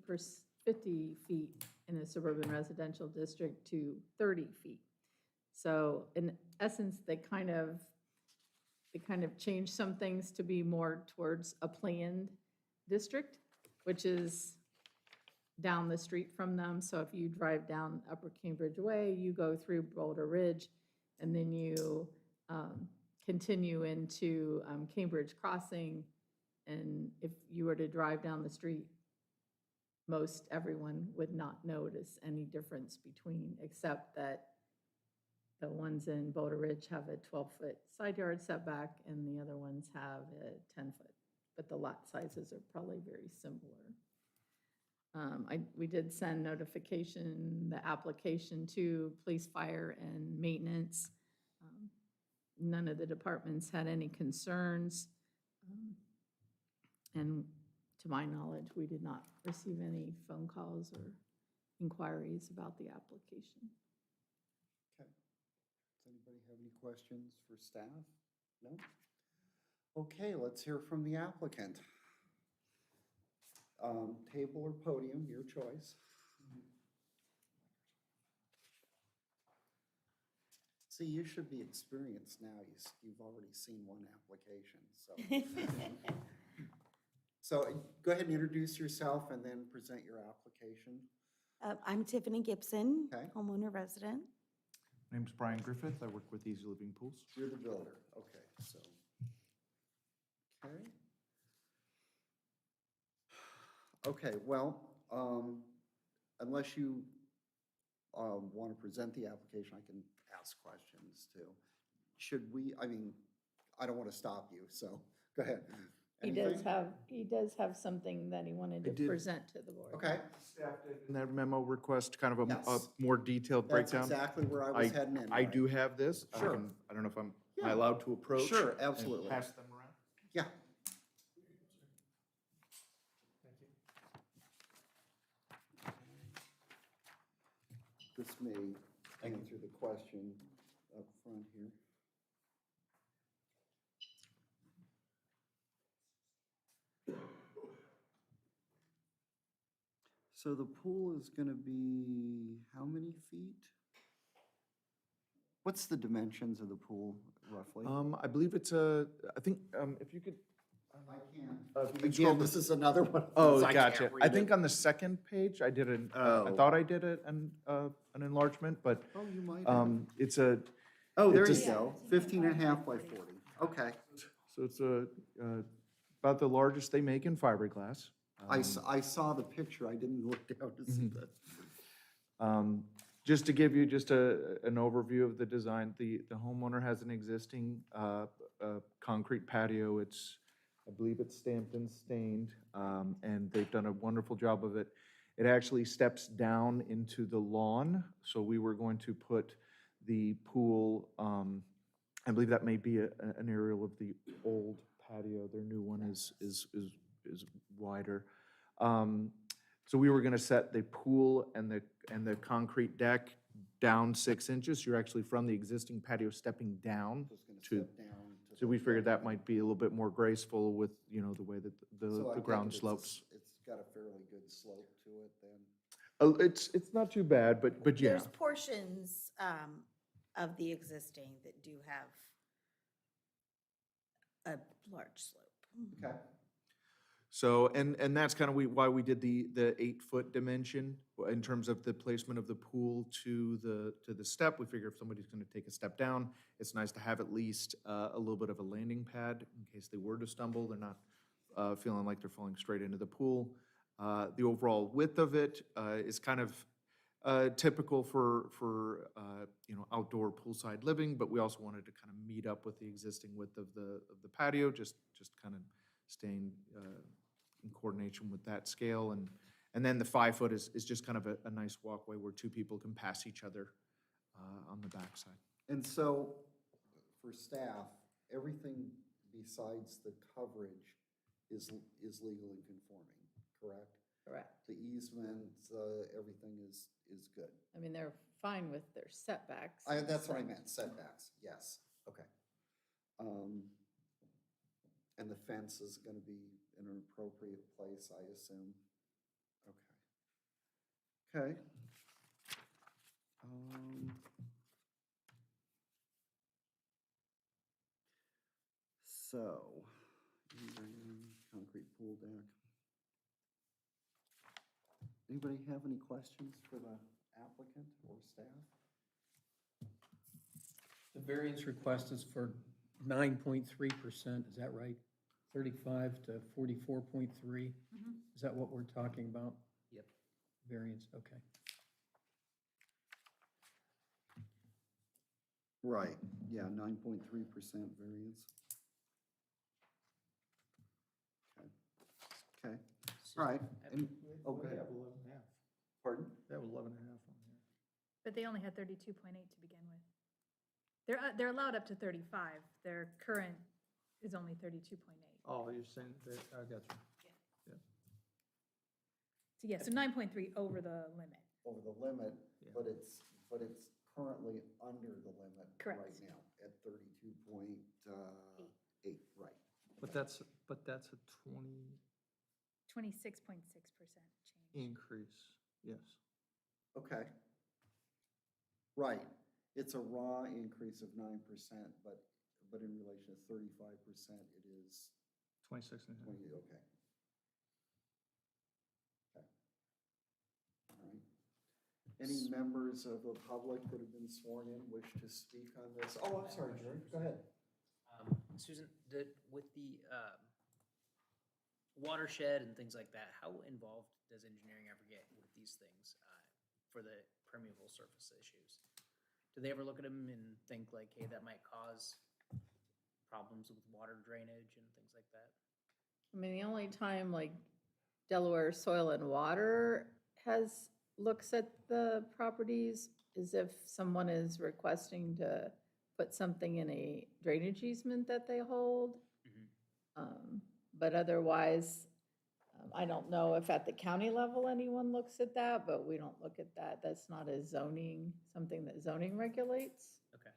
feet in a suburban residential district to 30 feet. So in essence, they kind of changed some things to be more towards a planned district, which is down the street from them. So if you drive down Upper Cambridge Way, you go through Boulder Ridge, and then you continue into Cambridge Crossing, and if you were to drive down the street, most everyone would not notice any difference between, except that the ones in Boulder Ridge have a 12-foot side yard setback, and the other ones have a 10-foot. But the lot sizes are probably very similar. We did send notification, the application to police, fire, and maintenance. None of the departments had any concerns. And to my knowledge, we did not receive any phone calls or inquiries about the application. Okay. Does anybody have any questions for staff? No? Okay, let's hear from the applicant. Table or podium, your choice. See, you should be experienced now. You've already seen one application, so. So go ahead and introduce yourself and then present your application. I'm Tiffany Gibson, Okay. homeowner resident. My name's Brian Griffith. I work with Easy Living Pools. You're the builder, okay, so. Okay. Okay, well, unless you want to present the application, I can ask questions too. Should we, I mean, I don't want to stop you, so go ahead. He does Anything? have something that he wanted I to did. present to the board. Okay, In that memo request, kind of a Yes. more detailed that's breakdown. exactly where I was heading in. I right? do have this. Sure. I don't know if am Yeah. I allowed to approach? Sure, and absolutely. Pass them around? Yeah. Thank you. This may answer the question up front here. So the pool is going to be how many feet? What's the dimensions of the pool roughly? I believe I think, if you could. I can't. if you could scroll Again, to- this is another one. of Oh, those I can't gotcha. I read think it. on the second page, I did I Oh. thought I did an enlargement, but, Oh, you might have. it's a, Oh, there it's you a- go, 15 and a half by 40. Okay. so it's about the largest they make in fiberglass. I saw the picture, I didn't look down to see Mhm. that. Just to give you just an overview of the design, the homeowner has an existing concrete patio. I believe it's stamped and stained, and they've done a wonderful job of it. It actually steps down into the lawn, so we were going to put the pool, I believe that may be an aerial of the old patio. Their new one is wider. So we were gonna set the pool and the concrete deck down 6 inches. You're actually from the existing patio stepping down. Just gonna To- step down to So the we figured that front. might be a little bit more graceful with, the way that So I the take ground it it's a slopes. It's got a fairly good slope to it then. It's not too bad, but yeah. There's portions of the existing that do have a large slope. Okay. So, and that's kind of why we did the 8-foot dimension in terms of the placement of the pool to the step. We figure if somebody's going to take a step down, it's nice to have at least a little bit of a landing pad in case they were to stumble. They're not feeling like they're falling straight into the pool. The overall width of it is kind of typical for outdoor poolside living, but we also wanted to kind of meet up with the existing width of the patio, just kind of staying in coordination with that scale. And then the 5-foot is just kind of a nice walkway where two people can pass each other on the backside. And so for staff, everything besides the coverage is legal and conforming, correct? Correct. The easements, everything is good. I mean, they're fine with their setbacks. That's what I so- meant, setbacks, yes, okay. And the fence is gonna be in an appropriate place, I assume? Okay. Okay. So, concrete pool deck. Anybody have any questions for the applicant or staff? The variance request is for 9.3%, is that right? 35 to 44.3? Is that what we're talking about? Yep. Variance, okay. Right, yeah, 9.3% variance. Okay, okay, all right. And, oh, go They ahead. have 11.5. Pardon? They have 11.5 on here. But they only had 32.8 to begin with. They're allowed up to 35. Their current is only 32.8. Oh, you're saying that, I got you. So yeah, so 9.3 over the limit. Over the limit, Yeah. but it's currently under the limit right Correct. now at 32.8, right. But that's a 26.6% change. increase, yes. Okay. Right, it's a raw increase of 9%, but in relation to 35%, it is 26.5. 20, okay. Okay. All right. Any members of the public that have been sworn in wish to speak on this? Oh, I'm sorry, Jerry, go ahead. Susan, with the watershed and things like that, how involved does engineering ever get with these things for the permeable surface issues? Do they ever look at them and think like, hey, that might cause problems with water drainage and things like that? I mean, the only time like Delaware Soil and Water looks at the properties is if someone is requesting to put something in a drainage easement that they hold. But otherwise, I don't know if at the county level anyone looks at that, but we don't look at that. That's not a zoning, something that zoning regulates. Okay.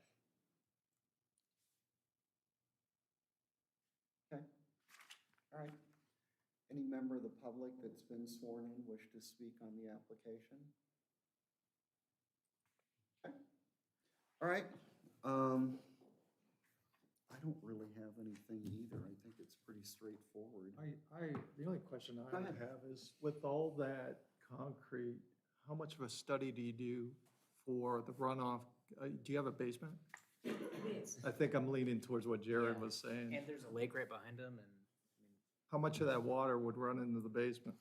Okay, all right. Any member of the public that's been sworn in wish to speak on the application? Okay, all right. I don't really have anything either. I think it's pretty straightforward. The only question Go I would ahead. have is, with all that concrete, how much of a study do you do for the runoff? Do you have a basement? I think I'm leaning towards what Jared Yeah. was saying. And there's a lake right behind them, and How much of that water would run into the basement?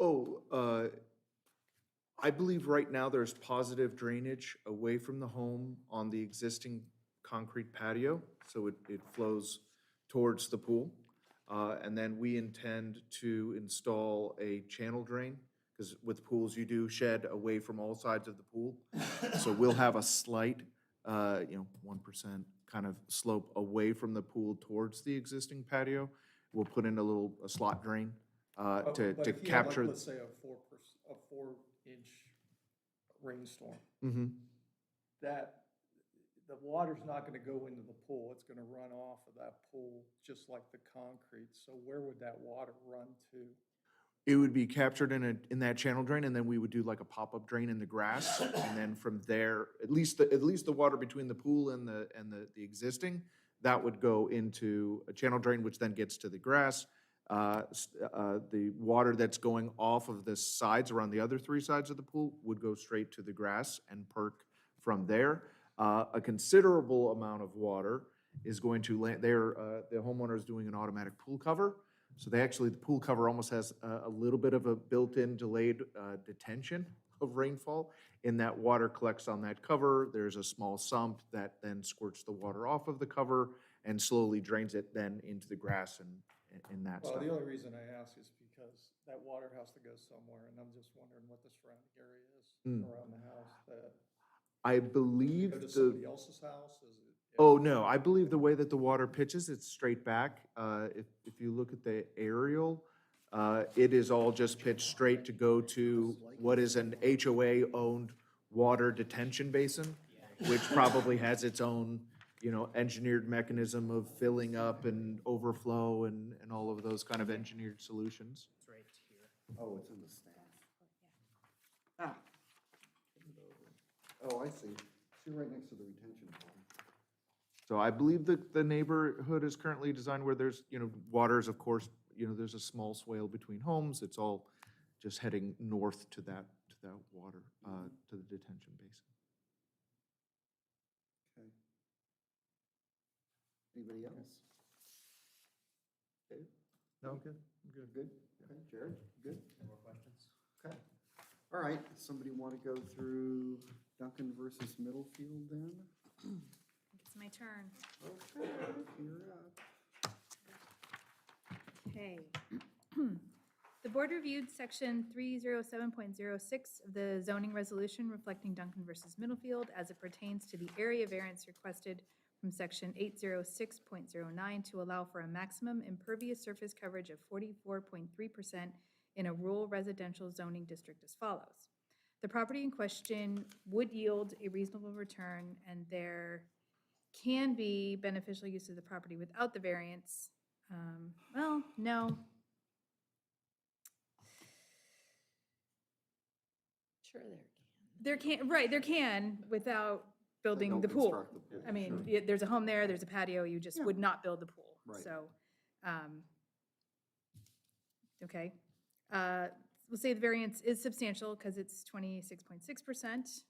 Oh, I believe right now there's positive drainage away from the home on the existing concrete patio, so it flows towards the pool. And then we intend to install a channel drain, because with pools, you do shed away from all sides of the pool. So we'll have a slight, 1% kind of slope away from the pool towards the existing patio. We'll put in a slot drain to capture. Let's say a 4-inch rainstorm, Mhm. that, the water's not gonna go into the pool, it's gonna run off of that pool, just like the concrete, so where would that water run to? It would be captured in that channel drain, and then we would do like a pop-up drain in the grass. And then from there, at least the water between the pool and the existing, that would go into a channel drain, which then gets to the grass. The water that's going off of the sides, around the other 3 sides of the pool, would go straight to the grass and perk from there. A considerable amount of water is going to land, the homeowner is doing an automatic pool cover. So the pool cover almost has a little bit of a built-in delayed detention of rainfall. And that water collects on that cover. There's a small sump that then squirts the water off of the cover and slowly drains it then into the grass and that Well, stuff. the only reason I ask is because that water has to go somewhere, and I'm just wondering what the surrounding area is around the house, that, I believe go to the, somebody else's house, is it? oh, no, I believe the way that the water pitches, it's straight back. If you look at the aerial, it is all just pitched straight to go to what is an HOA-owned water detention basin, which probably has its own, engineered mechanism of filling up and overflow and all of those kind of engineered solutions. it's right here. Oh, it's in the staff. Ah. Oh, I see. See right next to the retention pond. So I believe that the neighborhood is currently designed where there's, waters, of course, there's a small swale between homes. It's all just heading north to that water, to the detention basin. Anybody else? Dave? No, I'm good, I'm good. Good? Okay, Jared, good? No more questions? Okay. All right, somebody want to go through Duncan versus Middlefield then? It's my turn. Okay, you're up. Okay. The board reviewed section 307.06 of the zoning resolution reflecting Duncan versus Middlefield as it pertains to the area variance requested from section 806.09 to allow for a maximum impervious surface coverage of 44.3% in a rural residential zoning district as follows. The property in question would yield a reasonable return, and there can be beneficial use of the property without the variance. Well, no. Sure there can. There can without building Don't the pool. construct the pool, I mean, sure. there's a home there, there's a patio, you just Yeah. would not build the pool. Right. So, okay. We'll say the variance is substantial because it's 26.6%.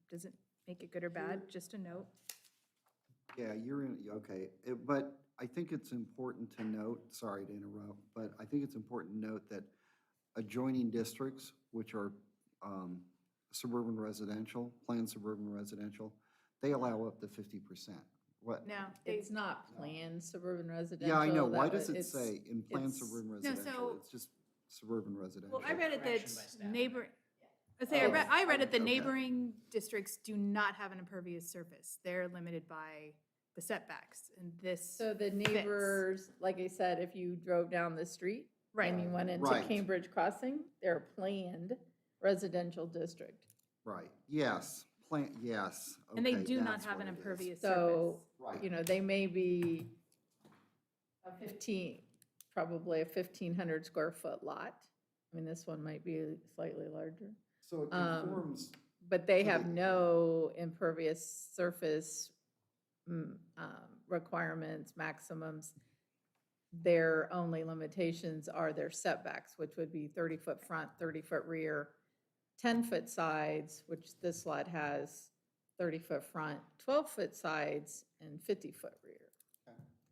Doesn't make it good or bad, just a note. Yeah, you're in, okay, but I think it's important to note, sorry to interrupt, but I think it's important to note that adjoining districts, which are suburban residential, planned suburban residential, they allow up to 50%. What? No. It's not planned suburban residential. Yeah, I know, why that does was- it say in planned it's- suburban No, residential? so- It's just suburban residential. Well, I read it Correction by that staff. neighbor, let's say, Oh, I read it, the okay. neighboring districts do not have an impervious surface. They're limited by the setbacks, and this, So the neighbors, like I said, if you drove down the street right, and you went into Right. Cambridge Crossing, they're a planned residential district. Right, yes, yes. and they okay, do not that's have what an it is. impervious So, surface. Right. you know, they may be probably a 1,500 square foot lot. I mean, this one might be slightly larger. So it um, conforms, But they So have they- no impervious surface requirements, maximums. Their only limitations are their setbacks, which would be 30-foot front, 30-foot rear, 10-foot sides, which this lot has 30-foot front, 12-foot sides, and 50-foot rear.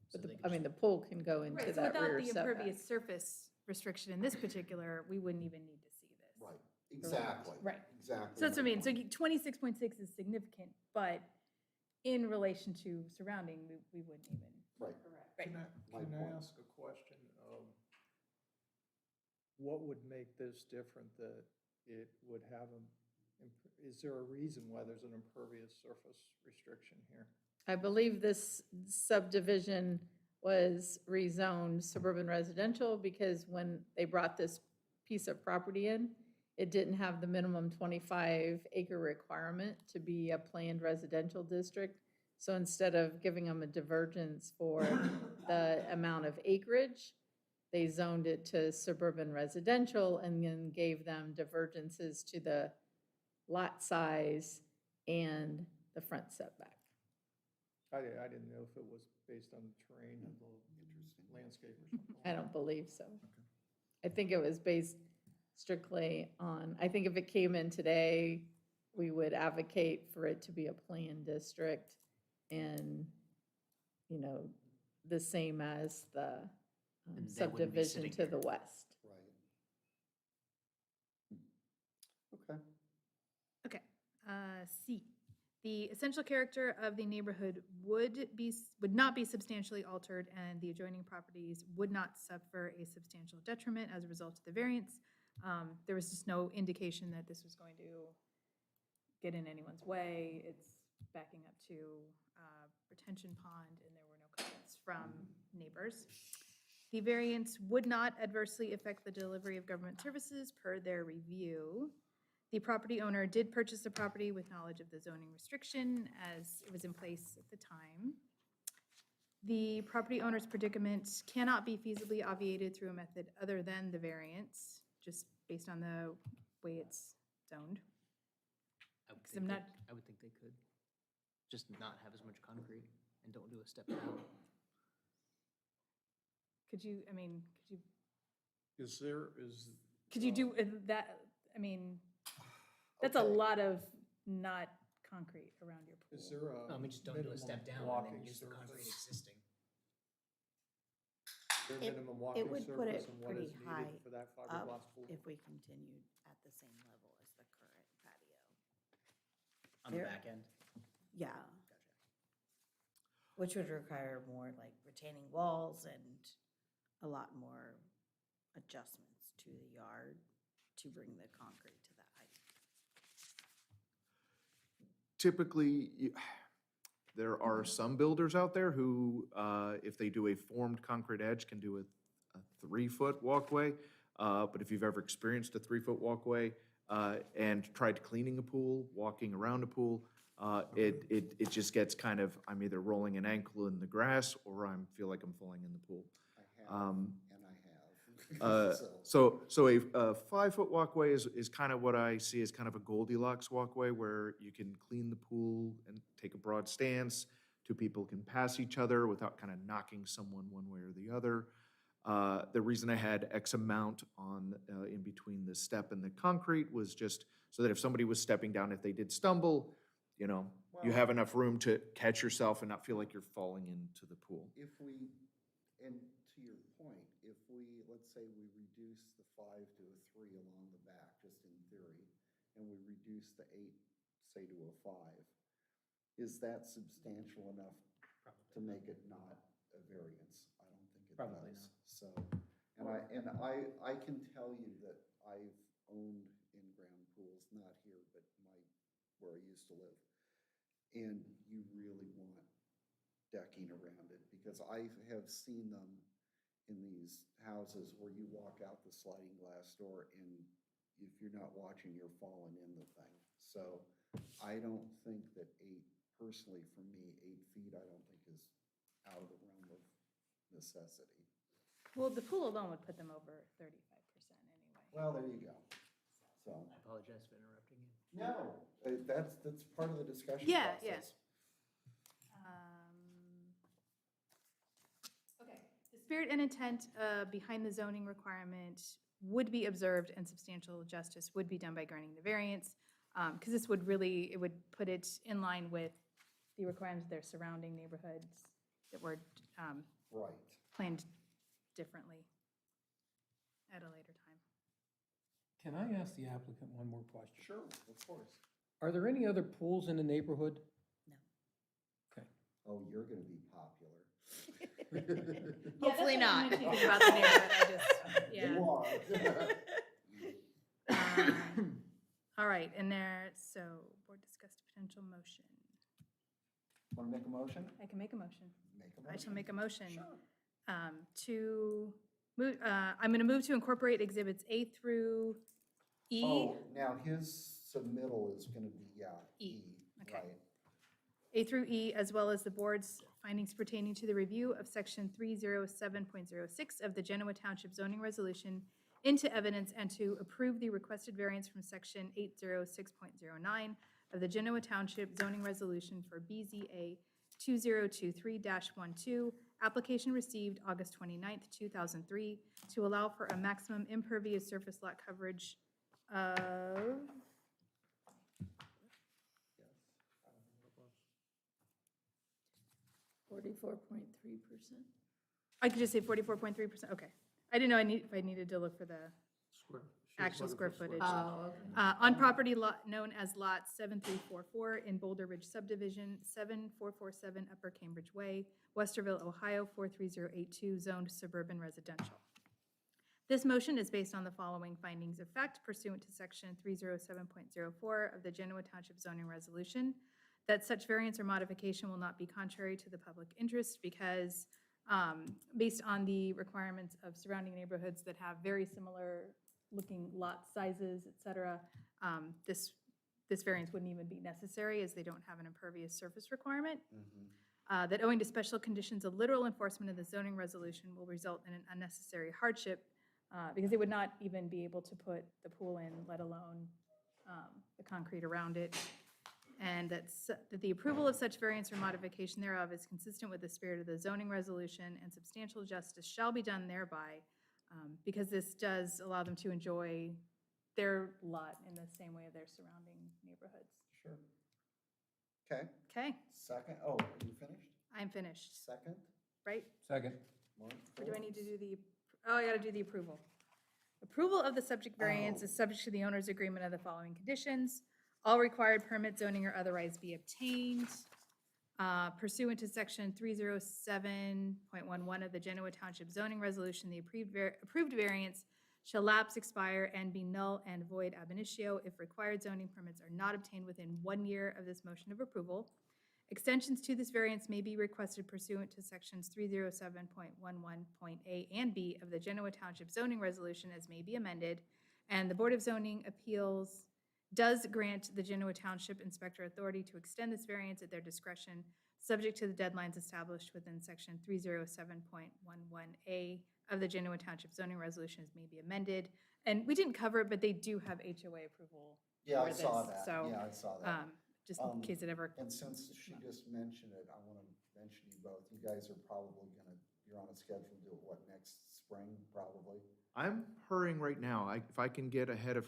So But they the, could I mean, just- the pool can go into Right, so that without rear the setback. impervious surface restriction in this particular, we wouldn't even need to see this. right, exactly. Right. Exactly. So that's what I mean, so 26.6 is significant, but in relation to surrounding, we wouldn't even. Right. Right. Can My I point. ask a question? What would make this different that it would have is there a reason why there's an impervious surface restriction here? I believe this subdivision was rezoned suburban residential because when they brought this piece of property in, it didn't have the minimum 25 acre requirement to be a planned residential district. So instead of giving them a divergence for the amount of acreage, they zoned it to suburban residential and then gave them divergences to the lot size and the front setback. I didn't know if it was based on the terrain of the landscape or something. I don't believe so. I think it was based strictly on, I think if it came in today, we would advocate for it to be a planned district and, you know, the same as the And they wouldn't be subdivision sitting to the here. west. Right. Okay. Okay, C, the essential character of the neighborhood would not be substantially altered, and the adjoining properties would not suffer a substantial detriment as a result of the variance. There was just no indication that this was going to get in anyone's way. It's backing up to retention pond, and there were no comments from neighbors. The variance would not adversely affect the delivery of government services per their review. The property owner did purchase the property with knowledge of the zoning restriction as it was in place at the time. The property owner's predicament cannot be feasibly obviated through a method other than the variance, just based on the way it's zoned. I would 'Cause think I'm they- not- I would think they could just not have as much concrete and don't do a step down. Could you Is do that, I mean, that's a lot of not concrete around your pool. Is there a I mean, just don't do a minimum step down and walking then use the concrete surface? existing. Is there a It- minimum it walking would put surface it and what is pretty high needed for that up fiberglass pool? if we continued at the same level as the current patio. On the There- back end? Yeah, Gotcha. which would require more like retaining walls and a lot more adjustments to the yard to bring the concrete to that height. Typically, there are some builders out there who, if they do a formed concrete edge, can do a 3-foot walkway. But if you've ever experienced a 3-foot walkway and tried cleaning a pool, walking around a pool, it just gets kind of, I'm either rolling an ankle in the grass or I feel like I'm falling in the pool. I have, and I Uh, have. So a 5-foot walkway is kind of what I see as kind of a Goldilocks walkway where you can clean the pool and take a broad stance. 2 people can pass each other without kind of knocking someone one way or the other. The reason I had X amount on, in between the step and the concrete was just so that if somebody was stepping down, if they did stumble, you know, you have enough room to catch yourself and not feel like you're falling into the pool. If we, and to your point, if we, let's say we reduce the 5 to a 3 along the back, just in theory, and we reduce the 8, say to a 5, is that substantial enough to make it not a variance? I don't think it Probably does. So, and I can tell you that I've owned in-ground pools, not here, but where I used to live. And you really want decking around it, because I have seen them in these houses where you walk out the sliding glass door and if you're not watching, you're falling in the thing. So I don't think that 8, personally for me, 8 feet, I don't think is out of the realm of necessity. Well, the pool alone would put them over 35% anyway. Well, there you go. So, I apologize for interrupting you. no, that's part of the discussion Yeah, process. yeah. Okay, the spirit and intent behind the zoning requirement would be observed and substantial justice would be done by granting the variance. Because this would really, it would put it in line with the requirements of their surrounding neighborhoods that were Right. planned differently at a later time. Can I ask the applicant one more question? Sure, of course. Are there any other pools in the neighborhood? No. Okay. Oh, you're gonna be popular. Hopefully not. Yeah, that's what I'm thinking about the neighborhood, I just, yeah. You are. All right, and there, so board discussed potential motion. Want to make a motion? I can make a motion. Make a I motion. shall make a motion Sure. to move, I'm going to move to incorporate exhibits A through E. Oh, now his submittal is gonna be, yeah, E, E, okay. right. A through E, as well as the board's findings pertaining to the review of section 307.06 of the Genoa Township zoning resolution into evidence and to approve the requested variance from section 806.09 of the Genoa Township zoning resolution for BZA 2023-12, application received August 29th, 2003, to allow for a maximum impervious surface lot coverage of 44.3%. I could just say 44.3%, okay. I didn't know if I needed to look for the actual square footage. Oh, okay. On property lot known as Lot 7344 in Boulder Ridge Subdivision, 7447 Upper Cambridge Way, Westerville, Ohio, 43082, zoned suburban residential. This motion is based on the following findings of fact pursuant to section 307.04 of the Genoa Township zoning resolution, that such variance or modification will not be contrary to the public interest because based on the requirements of surrounding neighborhoods that have very similar looking lot sizes, et cetera, this variance wouldn't even be necessary as they don't have an impervious surface requirement. That owing to special conditions, a literal enforcement of the zoning resolution will result in an unnecessary hardship because they would not even be able to put the pool in, let alone the concrete around it. And that the approval of such variance or modification thereof is consistent with the spirit of the zoning resolution, and substantial justice shall be done thereby, because this does allow them to enjoy their lot in the same way of their surrounding neighborhoods. Sure. Okay, Okay, second, oh, are you finished? I'm finished, Second? right? Second. Mark Or do I need to Phillips? do the, oh, I gotta do the approval. Approval of the subject variance Oh. is subject to the owner's agreement of the following conditions. All required permit zoning or otherwise be obtained pursuant to section 307.11 of the Genoa Township zoning resolution. The approved variance shall lapse, expire, and be null and void ab initio if required zoning permits are not obtained within 1 year of this motion of approval. Extensions to this variance may be requested pursuant to sections 307.11.a and b of the Genoa Township zoning resolution as may be amended, and the Board of Zoning Appeals does grant the Genoa Township Inspector authority to extend this variance at their discretion, subject to the deadlines established within section 307.11a of the Genoa Township zoning resolution as may be amended. And we didn't cover it, but they do have HOA approval Yeah, I for saw this, that. so, Yeah, I saw that. just in case it ever. And since she just mentioned it, I want to mention you both. You guys are probably gonna, you're on a schedule to do it, what, next spring, probably? I'm hurrying right now. If I can get ahead of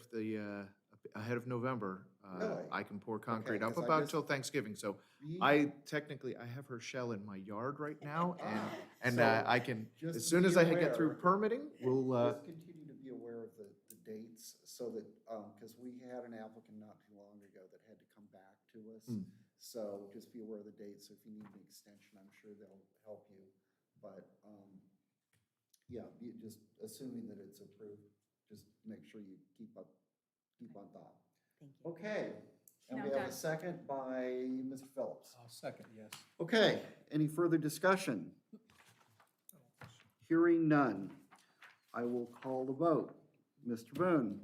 ahead of November, Really? I can pour concrete up 'cause I about just- till Thanksgiving. So Ye- I have her shell in my yard right now, and So, I can, just as soon be as I get through aware- permitting, we'll, Just continue to be aware of the dates so that, because we had an applicant not too long ago that had to come back to us. Hmm. So just be aware of the dates. So if you need an extension, I'm sure they'll help you. But, yeah, just assuming that it's approved, just make sure you keep on top. Thank you. Okay, and Now we have a done. second by Mr. Phillips. I'll second, yes. Okay, any further discussion? Hearing none, I will call the vote. Mr. Boone,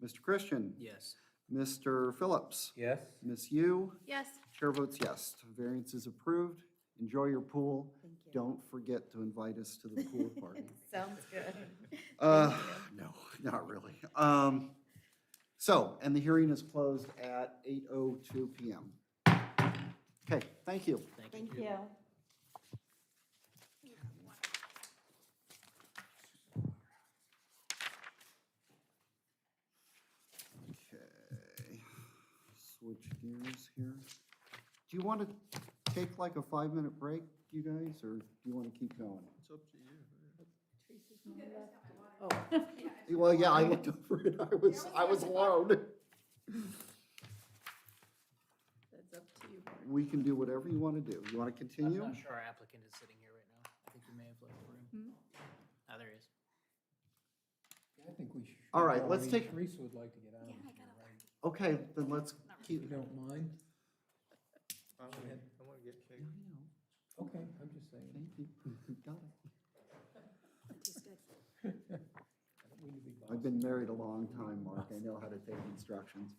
Mr. Christian, Yes. Mr. Phillips, Yes? Ms. Yu, Yes. chair votes yes. Variance is approved. Enjoy your pool. Thank you. Don't forget to invite us to the pool party. Sounds good. No, not really. So, and the hearing is closed at 8:02 PM. Okay, thank you. Thank you. Okay, switch gears here. Do you want to take like a 5-minute break, you guys, or do you want to keep going? It's up to you. Well, yeah, I looked over it, I was alone. That's up to you. We can do whatever you want to do. You want to I'm continue? not sure our applicant is sitting here right now. I think we may have left the room. Ah, there he is. I think we should. All right, go. I let's mean, take- Teresa would like to get out of here, right? Okay, then let's If keep. you don't mind? I want to get cake. Okay, I'm just saying. Thank you. Got it. I don't mean to be I've bossy. been married a long time, Mark. I know how to take instructions.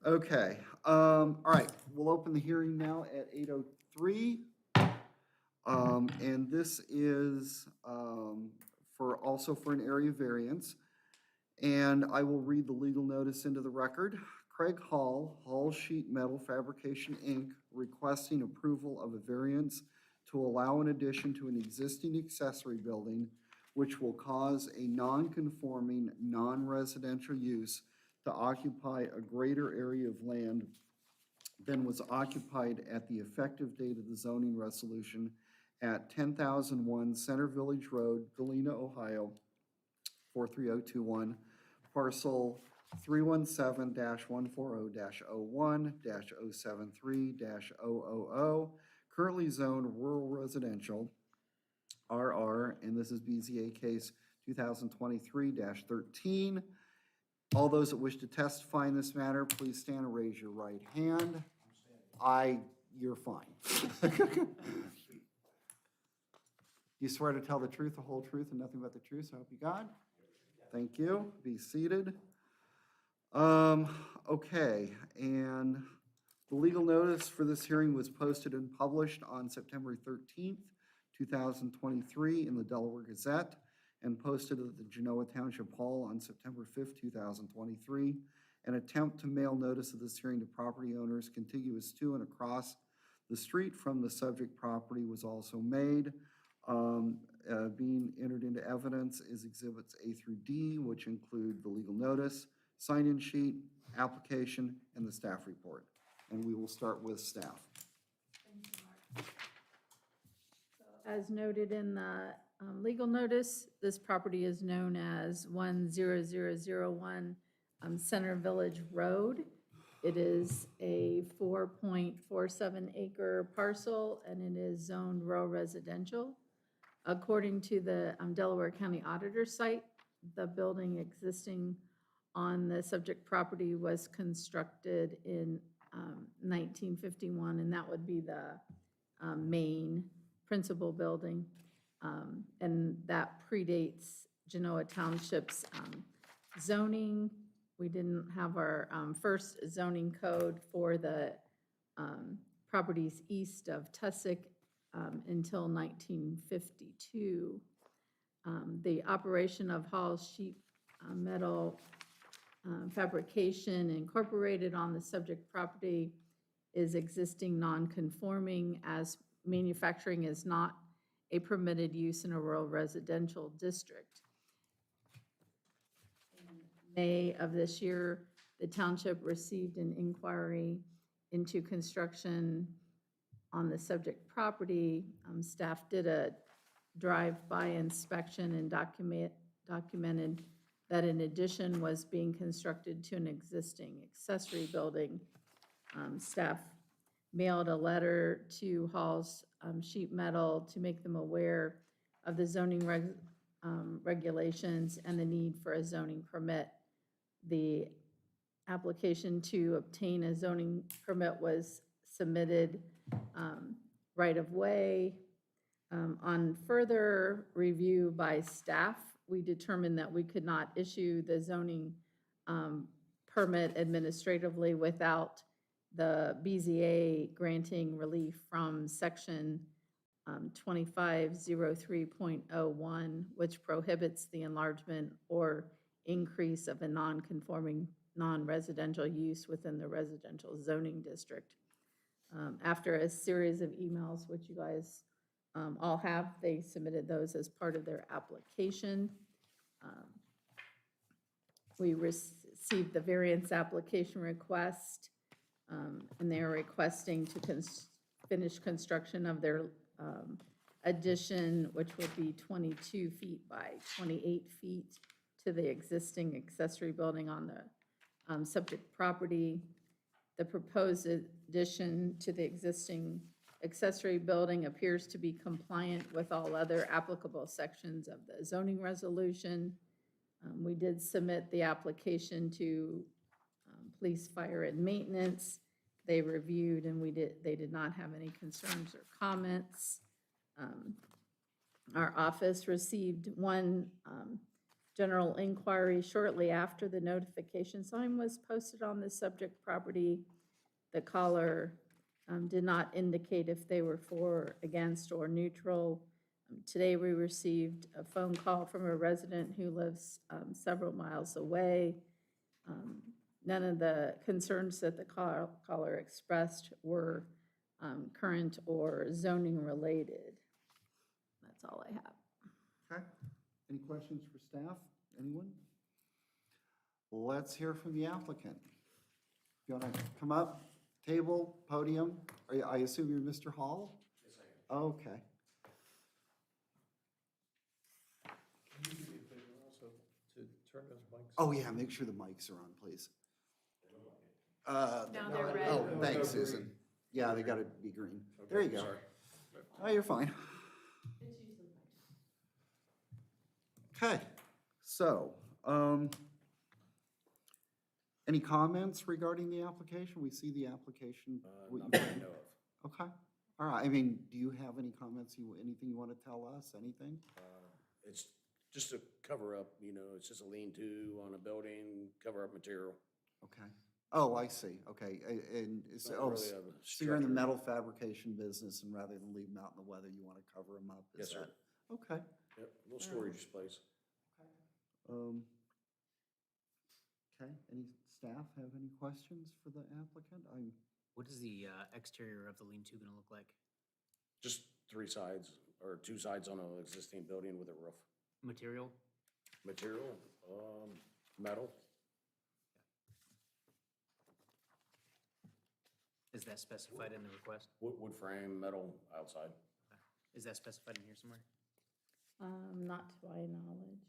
Okay, all right, we'll open the hearing now at 8:03. And this is also for an area variance. And I will read the legal notice into the record. Craig Hall, Hall Sheet Metal Fabrication, Inc., requesting approval of a variance to allow an addition to an existing accessory building which will cause a non-conforming, non-residential use to occupy a greater area of land than was occupied at the effective date of the zoning resolution at 10,001 Center Village Road, Galena, Ohio, 43021, parcel 317-140-01-073-000, currently zoned rural residential, RR, and this is BZA case 2023-13. All those that wish to testify in this matter, please stand and raise your right hand. You're fine. You swear to tell the truth, the whole truth, and nothing but the truth, so help you God? Thank you. Be seated. Okay, and the legal notice for this hearing was posted and published on September 13th, 2023 in the Delaware Gazette and posted at the Genoa Township Hall on September 5th, 2023. An attempt to mail notice of this hearing to property owners contiguous to and across the street from the subject property was also made. Being entered into evidence is Exhibits A through D, which include the legal notice, sign-in sheet, application, and the staff report. And we will start with staff. As noted in the legal notice, this property is known as 10001 Center Village Road. It is a 4.47 acre parcel, and it is zoned rural residential. According to the Delaware County Auditor site, the building existing on the subject property was constructed in 1951, and that would be the main principal building. And that predates Genoa Township's zoning. We didn't have our first zoning code for the properties east of Tussock until 1952. The operation of Hall's Sheet Metal Fabrication Incorporated on the subject property is existing non-conforming, as manufacturing is not a permitted use in a rural residential district. In May of this year, the township received an inquiry into construction on the subject property. Staff did a drive-by inspection and documented that an addition was being constructed to an existing accessory building. Staff mailed a letter to Hall's Sheet Metal to make them aware of the zoning regulations and the need for a zoning permit. The application to obtain a zoning permit was submitted right of way. On further review by staff, we determined that we could not issue the zoning permit administratively without the BZA granting relief from section 2503.01, which prohibits the enlargement or increase of a non-conforming non-residential use within the residential zoning district. After a series of emails, which you guys all have, they submitted those as part of their application. We received the variance application request, and they're requesting to finish construction of their addition, which would be 22 feet by 28 feet to the existing accessory building on the subject property. The proposed addition to the existing accessory building appears to be compliant with all other applicable sections of the zoning resolution. We did submit the application to police, fire, and maintenance. They reviewed, and they did not have any concerns or comments. Our office received one general inquiry shortly after the notification sign was posted on the subject property. The caller did not indicate if they were for, against, or neutral. Today, we received a phone call from a resident who lives several miles away. None of the concerns that the caller expressed were current or zoning related. That's all I have. Okay. Any questions for staff? Anyone? Let's hear from the applicant. You want to come up, table, podium? I assume you're Mr. Hall? Yes, I am. Okay. Can you do me a favor also to turn those mics? Oh, yeah, make sure the mics are on, please. Now they're red. Oh, thanks, Susan. Yeah, they got to be green. There you go. Oh, you're fine. Okay, so, any comments regarding the application? We see the application. Not that I know of. Okay, all right. I mean, do you have any comments, anything you want to tell us, anything? It's just a cover-up, you know, it's just a lean-to on a building, cover-up material. Okay. Oh, I see. Okay, and It's so, not oh, really so a you're in the structure. metal fabrication business, and rather than leave them out in the weather, you want to cover them up? Yes, Is sir. that- Okay. Yep, little storage space. Okay, any staff have any questions for the applicant? What is the exterior of the lean-to gonna look like? Just 3 sides, or 2 sides on an existing building with a roof. Material? Material, metal. Is that specified in the request? Wood frame, metal outside. Is that specified in here somewhere? Not to my knowledge.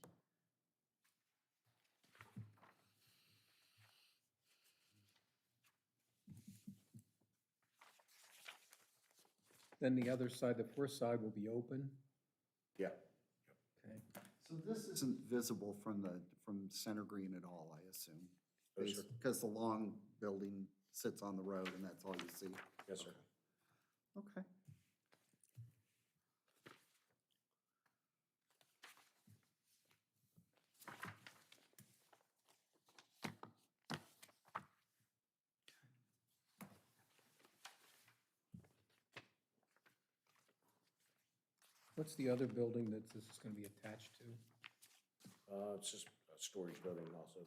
Then the other side, the first side will be open? Yeah. Okay. So this isn't visible from Center Green at all, I assume? No, sir. Because the long building sits on the road and that's all you see? Yes, sir. Okay. What's the other building that this is going to be attached to? It's just a storage building also.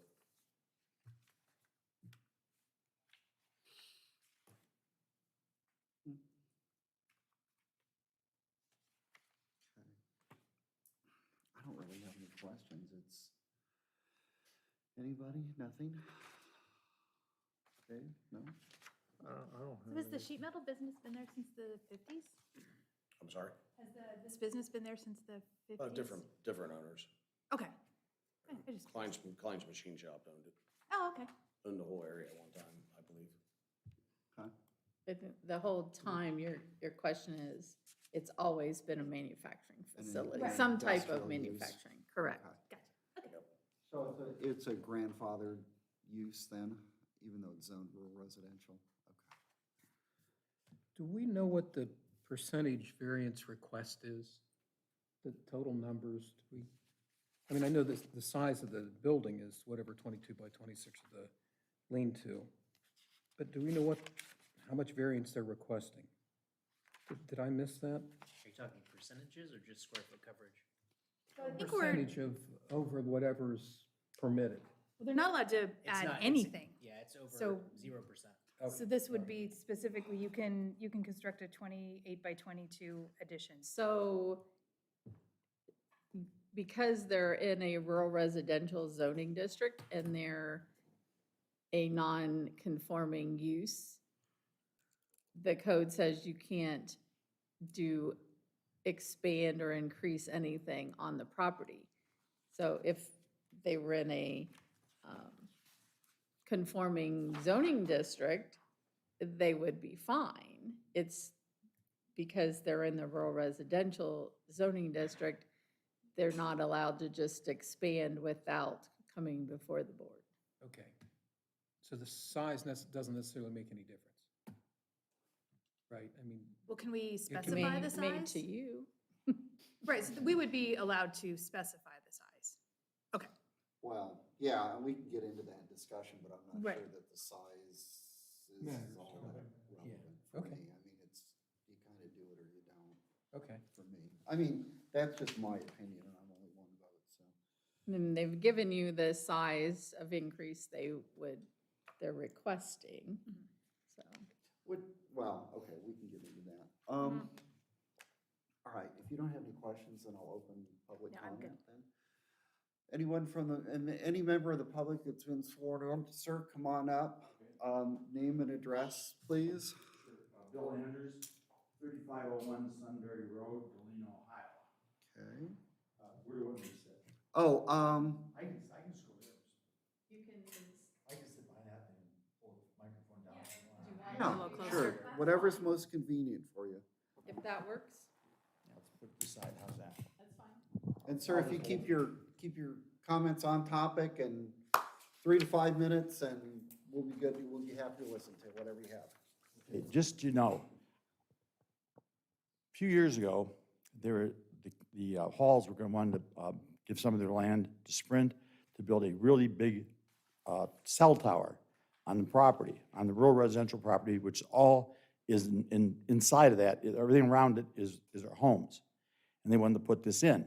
I don't really have any questions. Anybody? Nothing? Dave? No? I don't So has the sheet metal business been there since the 50s? I'm sorry? Has this business been there since the 50s? Different owners. Okay. I just- Klein's Machine Shop owned it, Oh, okay. owned the whole area at one time, I believe. But the whole time, your question is, it's always been a manufacturing An facility, Right. some type industrial of use. manufacturing, correct? Okay. Gotcha. Okay. So it's a grandfathered use then, even though it's zoned rural residential? Okay. Do we know what the percentage variance request is? The total numbers, do we? I mean, I know the size of the building is whatever, 22 by 26 of the lean-to. But do we know how much variance they're requesting? Did I miss that? Are you talking percentages or just square foot coverage? I think we're, Percentage of over whatever's permitted. well, they're not allowed to It's add not- it's- anything. Yeah, it's So- over 0%. So this would be specifically, you can construct a 28 by 22 addition. So because they're in a rural residential zoning district and they're a non-conforming use, the code says you can't expand or increase anything on the property. So if they were in a conforming zoning district, they would be fine. It's because they're in the rural residential zoning district, they're not allowed to just expand without coming before the board. Okay. So the size doesn't necessarily make any difference? Right, I mean, Well, can we can specify the Made size? to you. Right, so we would be allowed to specify the size. Okay. Well, yeah, and we can get into that discussion, but I'm not Right. sure that the size is Matters. all that Yeah. relevant for Okay. me. I mean, you kind of do it or you don't okay. for me. I mean, that's just my opinion and I'm only one vote, so. And they've given you the size of increase they're requesting, Mhm. so. Well, okay, we can get into that. All right, if you don't have any questions, then I'll open public No, I'm good. comment then. Anyone any member of the public that's been sworn in, sir, come on up. Name and address, please. Bill Andrews, 3501 Sunbury Road, Galena, Ohio. Okay. Where do you want me to sit? Oh, I can just go there. You can. I can sit behind that thing and pull the microphone down if you want. A no, little closer. sure, whatever's most convenient for you. If that works, Let's put it beside, how's that? that's fine. And sir, if you keep your comments on topic and 3 to 5 minutes and we'll be good, we'll be happy to listen to whatever you have. Okay, just, you know, a few years ago, the Halls were going to want to give some of their land to Sprint to build a really big cell tower on the property, on the rural residential property, which all is inside of that, everything around it is our homes. And they wanted to put this in.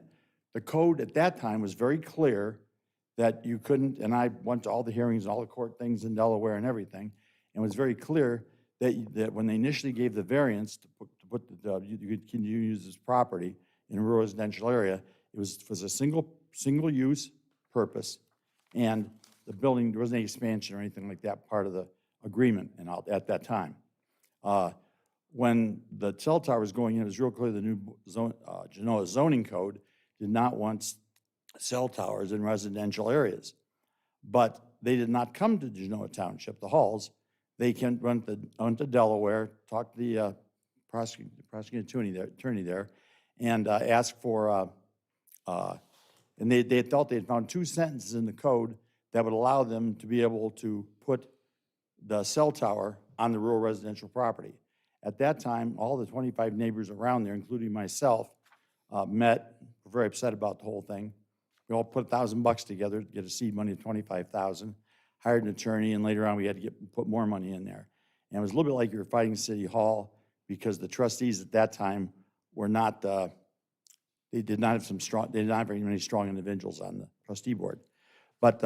The code at that time was very clear that you couldn't, and I went to all the hearings, all the court things in Delaware and everything, and it was very clear that when they initially gave the variance to put you can use this property in a rural residential area, it was a single use purpose, and the building, there wasn't any expansion or anything like that part of the agreement and all at that time. When the cell tower was going in, it was real clear the new zone, Genoa zoning code did not want cell towers in residential areas. But they did not come to Genoa Township, the Halls. They went to Delaware, talked to the prosecuting attorney there, and asked for, and they thought they had found 2 sentences in the code that would allow them to be able to put the cell tower on the rural residential property. At that time, all the 25 neighbors around there, including myself, met, were very upset about the whole thing. We all put $1,000 together to get a seed money of $25,000, hired an attorney, and later on we had to put more money in there. And it was a little bit like you were fighting City Hall because the trustees at that time were not, they did not have very many strong individuals on the trustee board. But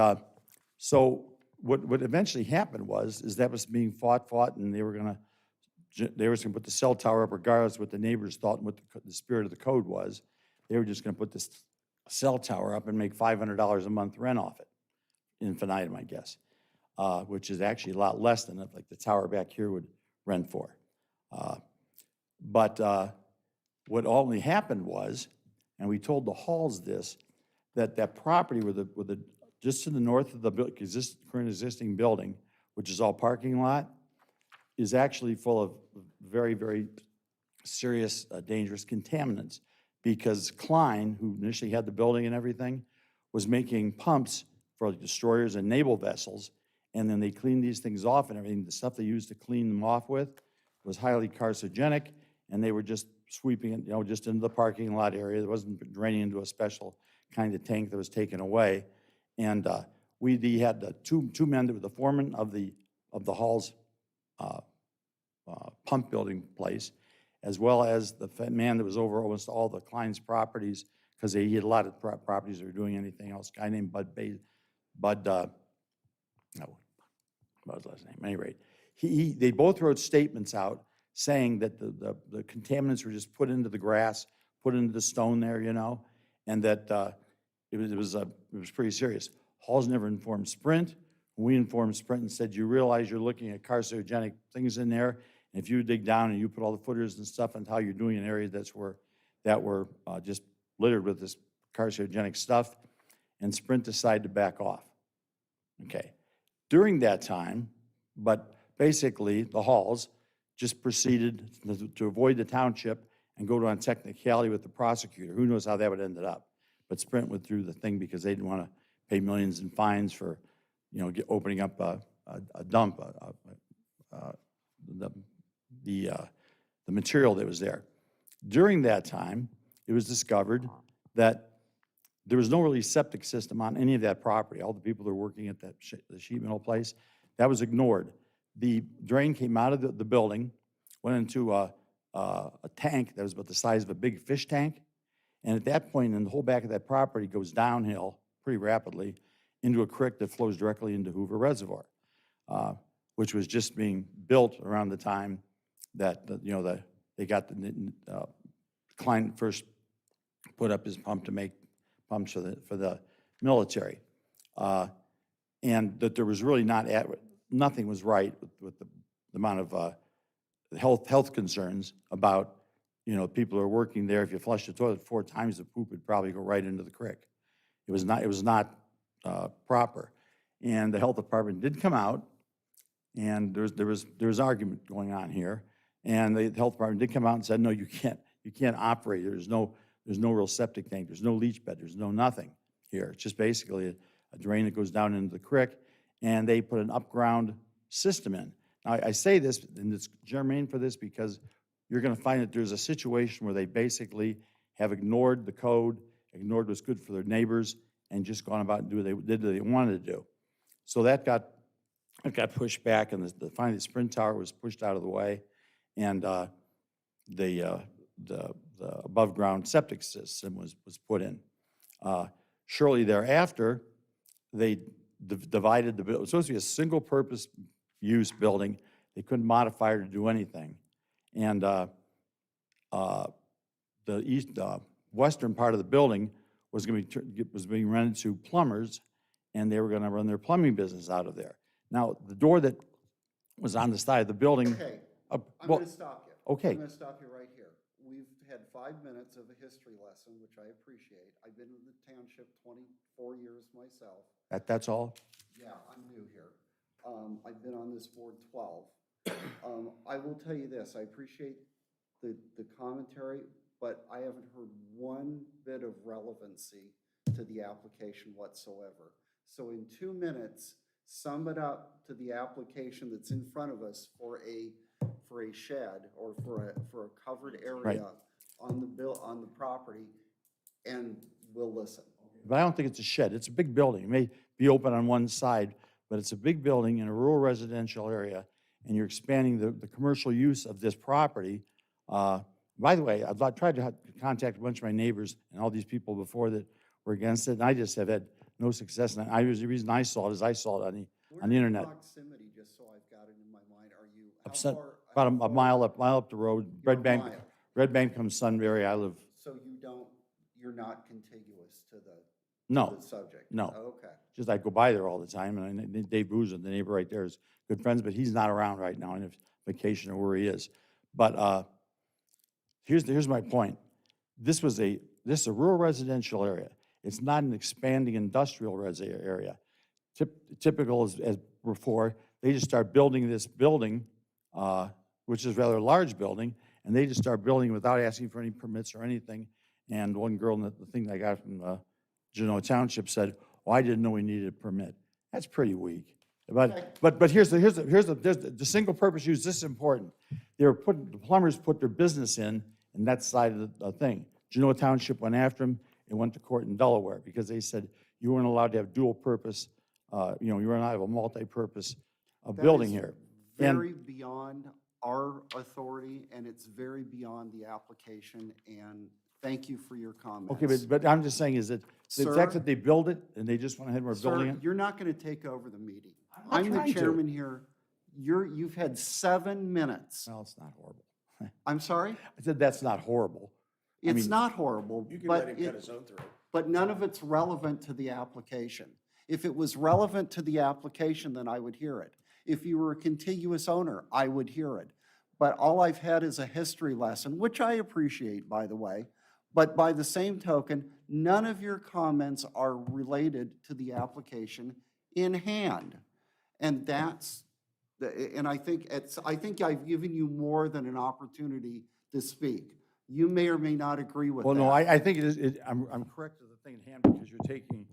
so what eventually happened is that was being fought, and they were gonna put the cell tower up regardless of what the neighbors thought and what the spirit of the code was. They were just gonna put this cell tower up and make $500 a month rent off it, infinitum, I guess, which is actually a lot less than like the tower back here would rent for. But what only happened was, and we told the Halls this, that property just to the north of the current existing building, which is all parking lot, is actually full of very, very serious, dangerous contaminants. Because Klein, who initially had the building and everything, was making pumps for destroyers and naval vessels, and then they cleaned these things off and everything. The stuff they used to clean them off with was highly carcinogenic, and they were just sweeping it, just into the parking lot area. It wasn't draining into a special kind of tank that was taken away. And we had the two men that were the foreman of the Hall's pump building place, as well as the man that was over almost all the Klein's properties, because he had a lot of properties that were doing anything else. A guy named what was his last name? At any rate, they both wrote statements out saying that the contaminants were just put into the grass, put into the stone there, and that it was pretty serious. Hall's never informed Sprint. We informed Sprint and said, you realize you're looking at carcinogenic things in there, and if you dig down and you put all the footers and stuff and how you're doing in areas that were just littered with this carcinogenic stuff, and Sprint decided to back off. Okay. During that time, but basically the Halls just proceeded to avoid the township and go on technicality with the prosecutor. Who knows how that would have ended up? But Sprint went through the thing because they didn't want to pay millions in fines for, opening up a dump, the material that was there. During that time, it was discovered that there was no really septic system on any of that property. All the people that were working at the sheet metal place, that was ignored. The drain came out of the building, went into a tank that was about the size of a big fish tank. And at that point, the whole back of that property goes downhill pretty rapidly into a creek that flows directly into Hoover Reservoir, which was just being built around the time that they got the Klein first put up his pump to make pumps for the military, and that there was really nothing was right with the amount of health concerns about people who are working there. If you flush the toilet 4 times, the poop would probably go right into the creek. It was not proper, and the health department did come out, and there was argument going on here, and the health department did come out and said, no, you can't operate. There's no real septic tank. There's no leach bed. There's no nothing here. It's just basically a drain that goes down into the creek, and they put an upground system in. Now, I say this, and it's germane for this, because you're going to find that there's a situation where they basically have ignored the code, ignored what's good for their neighbors, and just gone about and did what they wanted to do. So that got pushed back, and finally the Sprint Tower was pushed out of the way, and the above-ground septic system was put in. Shortly thereafter, they divided the building. It was supposed to be a single-purpose use building. They couldn't modify it or do anything. And the western part of the building was being rented to plumbers, and they were going to run their plumbing business out of there. Now, the door that was on the side of the building. Okay, I'm Well, going to stop you. okay. I'm going to stop you right here. We've had 5 minutes of a history lesson, which I appreciate. I've been in the township 24 years myself. that's all? Yeah, I'm new here. I've been on this board 12. I will tell you this, I appreciate the commentary, but I haven't heard one bit of relevancy to the application whatsoever. So in 2 minutes, sum it up to the application that's in front of us for a shed or for a covered area on the property, and we'll listen. But I don't think it's a shed. It's a big building. It may be open on one side, but it's a big building in a rural residential area, and you're expanding the commercial use of this property. By the way, I've tried to contact a bunch of my neighbors and all these people before that were against it, and I just have had no success. And the reason I saw it is I saw it on the internet. Where's proximity, just so I've got it in my mind, are you? how Upset- far- About how a far- mile up the road, You're a Red Bank, mile. Red Bank comes Sunbury. I live, So you're not contiguous to no, the subject? no. Okay. just I go by there all the time, and Dave Boozer, the neighbor right there, is good friends, but he's not around right now on vacation or where he is. But here's my point. This is a rural residential area. It's not an expanding industrial area. Typical as before, they just start building this building, which is a rather large building, and they just start building without asking for any permits or anything. And one girl, in the thing I got from Genoa Township said, "Oh, I didn't know we needed a permit." That's pretty weak. But here's the single purpose use. This is important. The plumbers put their business in that side of the thing. Genoa Township went after them and went to court in Delaware because they said you weren't allowed to have dual purpose. You weren't allowed to have a multi-purpose building That is here. And very beyond our authority, and it's very beyond the application, and thank you for your comments. okay, but I'm just saying is that the fact Sir? that they build it and they just went ahead and were building Sir, it. you're not going to take over the meeting. not I'm the trying to. chairman here. You've had 7 minutes. Well, it's not horrible. I'm sorry? I said that's not horrible. I It's mean- not horrible, You can let but him cut his own throat. but none of it's relevant to the application. If it was relevant to the application, then I would hear it. If you were a contiguous owner, I would hear it. But all I've had is a history lesson, which I appreciate, by the way. But by the same token, none of your comments are related to the application in hand. And and I think I've given you more than an opportunity to speak. You may or may not agree with that. Well, no, I think it is, I'm correct to the thing in hand because you're taking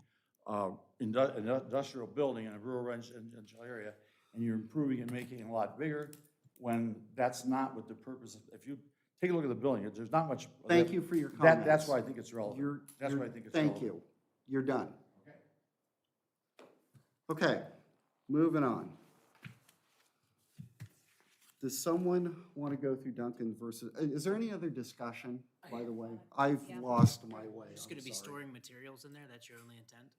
industrial building in a rural residential area and you're improving and making it a lot bigger when that's not what the purpose of, if you take a look at the building, there's not much. Thank you for your comments. That's why I think it's relevant. That's why I think it's relevant. Thank you. You're done. Okay, moving on. Does someone want to go through Duncan versus, is there any other discussion, by the way? I've Yeah. lost my way. Just I'm gonna be sorry. storing materials in there, that's your only intent?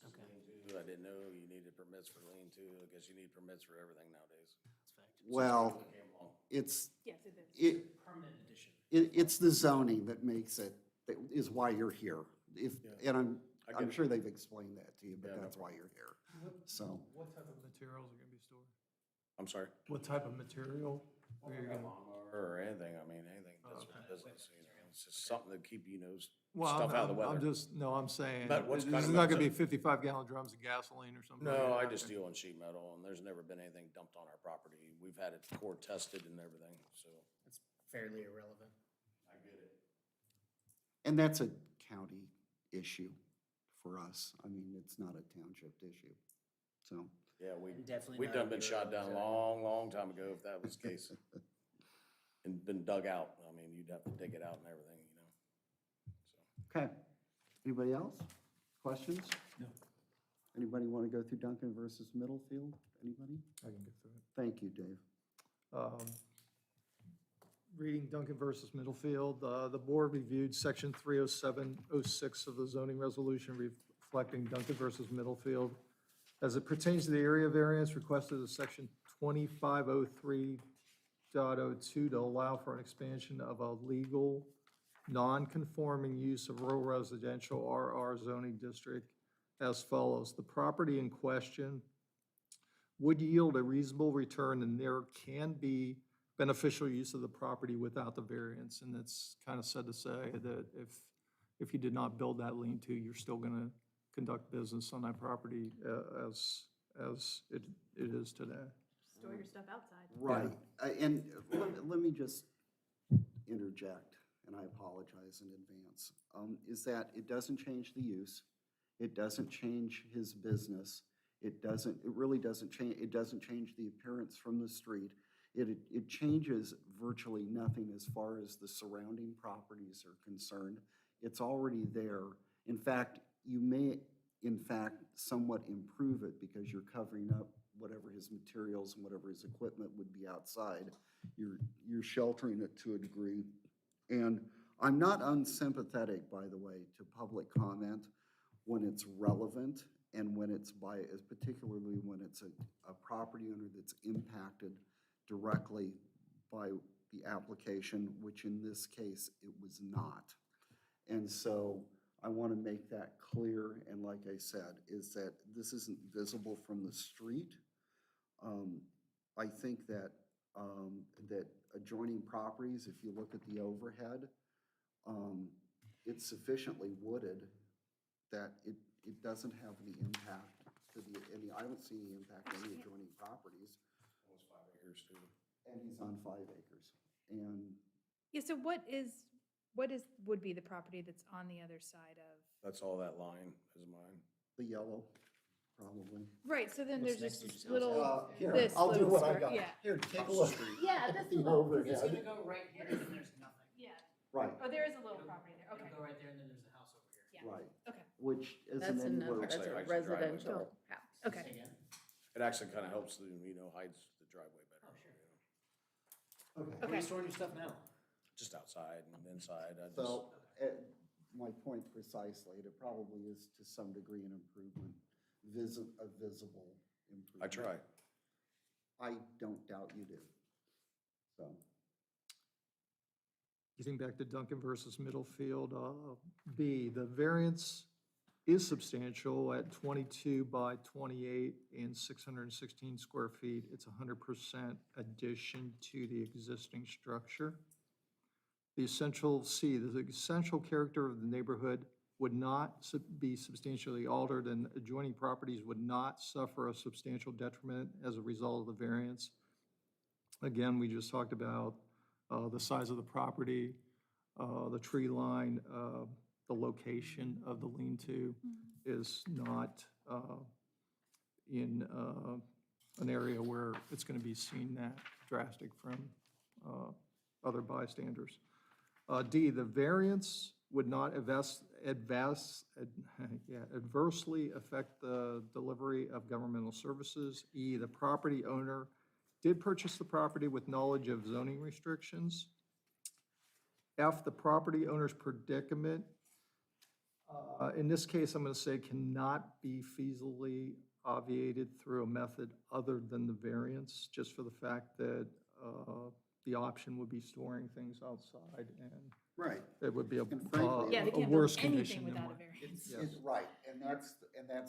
Okay, I didn't know you needed permits for lean-to. I guess you need permits for everything nowadays. that's fact. Well, it's, Yes, it is. Permanent addition. it's the zoning that makes it, that is why you're here. And I I'm get sure they've explained that to you, but Yeah, no that's why you're here. So, What type of materials are gonna be stored? I'm sorry. What type of material are you gonna? Or anything, I mean, anything Oh, business, okay. business, it's just something to keep, Well, stuff out of the I'm weather. just, no, I'm saying, But what's this kind is of not gonna be upset- 55-gallon drums of gasoline or something? No, like I that. just deal in sheet metal, and there's never been anything dumped on our property. We've had it core tested and everything, so. It's fairly irrelevant. I get it. and that's a county issue for us. I mean, it's not a township issue. So, Yeah, Definitely we'd not done a been shot down bureau, long time ago if that was the case. And been dug out. I mean, you'd have to dig it out and everything, So. okay. Anybody else? Questions? No. Anybody want to go through Duncan versus Middlefield? Anybody? I can get through it. Thank you, Dave. Reading Duncan versus Middlefield, the board reviewed section 30706 of the zoning resolution reflecting Duncan versus Middlefield as it pertains to the area variance requested as section 2503.02 to allow for an expansion of a legal, non-conforming use of rural residential RR zoning district as follows. The property in question would yield a reasonable return and there can be beneficial use of the property without the variance. And it's kind of sad to say that if you did not build that lean-to, you're still going to conduct business on that property as it is today. Store your stuff outside. Right, and let me just interject, and I apologize in advance, is that it doesn't change the use, it doesn't change his business, it really doesn't change, it doesn't change the appearance from the street. It changes virtually nothing as far as the surrounding properties are concerned. It's already there. In fact, you may, in fact, somewhat improve it because you're covering up whatever his materials and whatever his equipment would be outside. You're sheltering it to a degree. And I'm not unsympathetic, by the way, to public comment when it's relevant and when it's particularly when it's a property owner that's impacted directly by the application, which in this case, it was not. And so I want to make that clear, and like I said, is that this isn't visible from the street. I think that that adjoining properties, if you look at the overhead, it's sufficiently wooded that it doesn't have any impact to I don't see any impact on any adjoining properties. Almost 5 acres too. And he's on 5 acres. And Yeah, so would be the property that's on the other side of? That's all that line is mine. the yellow, probably. Right, so then What's there's next to this your house? little, Here, this I'll do little what I square, got. yeah. Here, take a look. Yeah, that's The the little, overhead. It's gonna go right here and then there's nothing. yeah. Right, Oh, there is a little property there, okay. It'll go right there and then there's a house over here. Yeah. right. Okay, Which isn't That's anywhere. that's Actually, a actually driveway. residential house. okay. Say again? It actually kind of helps hides the driveway better. Oh, sure. Okay. Where are Okay. you storing your stuff now? Just outside and inside. So, my point precisely, it probably is to some degree an improvement, a visible improvement. I try. I don't doubt you do. So, Getting back to Duncan versus Middlefield, B, the variance is substantial at 22 by 28 and 616 square feet. It's 100% addition to the existing structure. The essential character of the neighborhood would not be substantially altered, and adjoining properties would not suffer a substantial detriment as a result of the variance. Again, we just talked about the size of the property, the tree line, the location of the lean-to is not in an area where it's going to be seen that drastic from other bystanders. D, the variance would not adversely affect the delivery of governmental services. E, the property owner did purchase the property with knowledge of zoning restrictions. F, the property owner's predicament, in this case, I'm going to say cannot be feasibly obviated through a method other than the variance, just for the fact that the option would be storing things outside, and right. it would be a And frankly- Yeah, they a can't worse build condition anything than without a what. variance. Yes. Right, and that's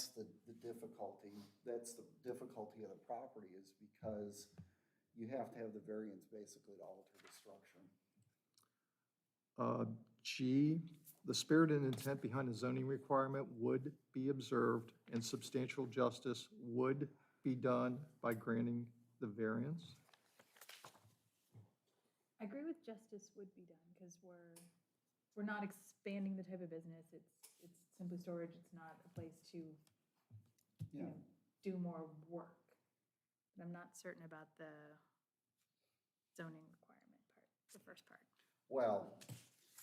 the difficulty, that's the difficulty of the property is because you have to have the variance basically to alter the structure. G, the spirit and intent behind the zoning requirement would be observed and substantial justice would be done by granting the variance. I agree with justice would be done, because we're not expanding the type of business, it's simply storage, it's not a place to, you know, do more work. But I'm not certain about the zoning requirement part, the first part. Well,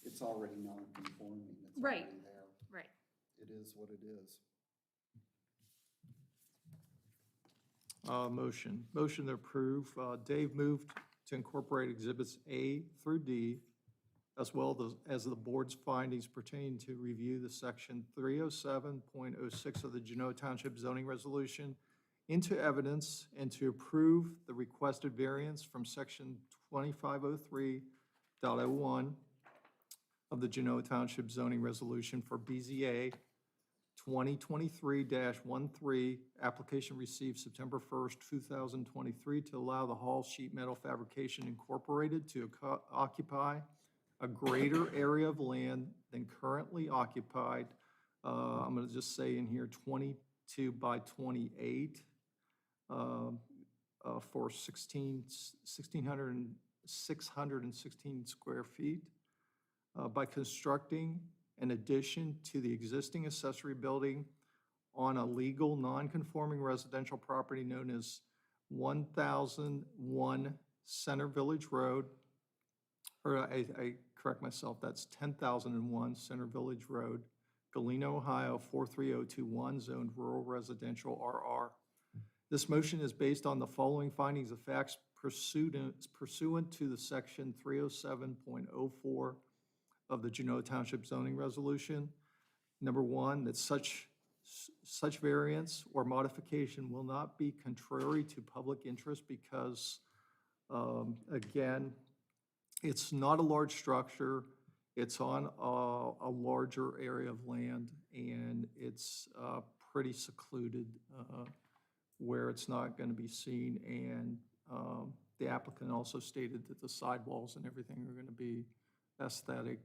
it's already non-conforming, it's Right. already there. Right. It is what it is. Motion to approve. Dave moved to incorporate exhibits A through D, as well as the board's findings pertaining to review the section 307.06 of the Genoa Township zoning resolution into evidence and to approve the requested variance from section 2503.01 of the Genoa Township zoning resolution for BZA 2023-13, application received September 1st, 2023, to allow the Hall Sheet Metal Fabrication Incorporated to occupy a greater area of land than currently occupied. I'm going to just say in here 22 by 28 for 616 square feet by constructing an addition to the existing accessory building on a legal non-conforming residential property known as 1001 Center Village Road, or I correct myself, that's 10,001 Center Village Road, Galena, Ohio, 43021, zoned rural residential RR. This motion is based on the following findings of facts pursuant to the section 307.04 of the Genoa Township zoning resolution. Number one, that such variance or modification will not be contrary to public interest because, again, it's not a large structure. It's on a larger area of land, and it's pretty secluded where it's not going to be seen. And the applicant also stated that the sidewalls and everything are going to be aesthetic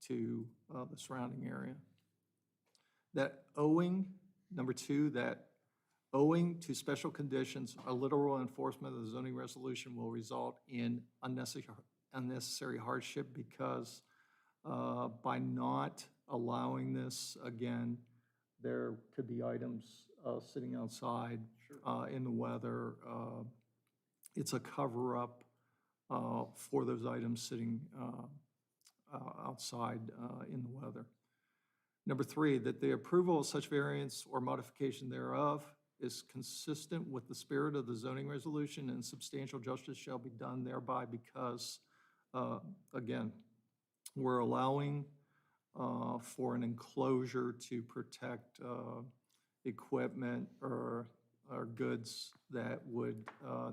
to the surrounding area. That number two, that owing to special conditions, a literal enforcement of the zoning resolution will result in unnecessary hardship because by not allowing this, again, there could be items sitting outside in the weather. It's a cover-up for those items sitting outside in the weather. Number three, that the approval of such variance or modification thereof is consistent with the spirit of the zoning resolution, and substantial justice shall be done thereby because, again, we're allowing for an enclosure to protect equipment or goods that would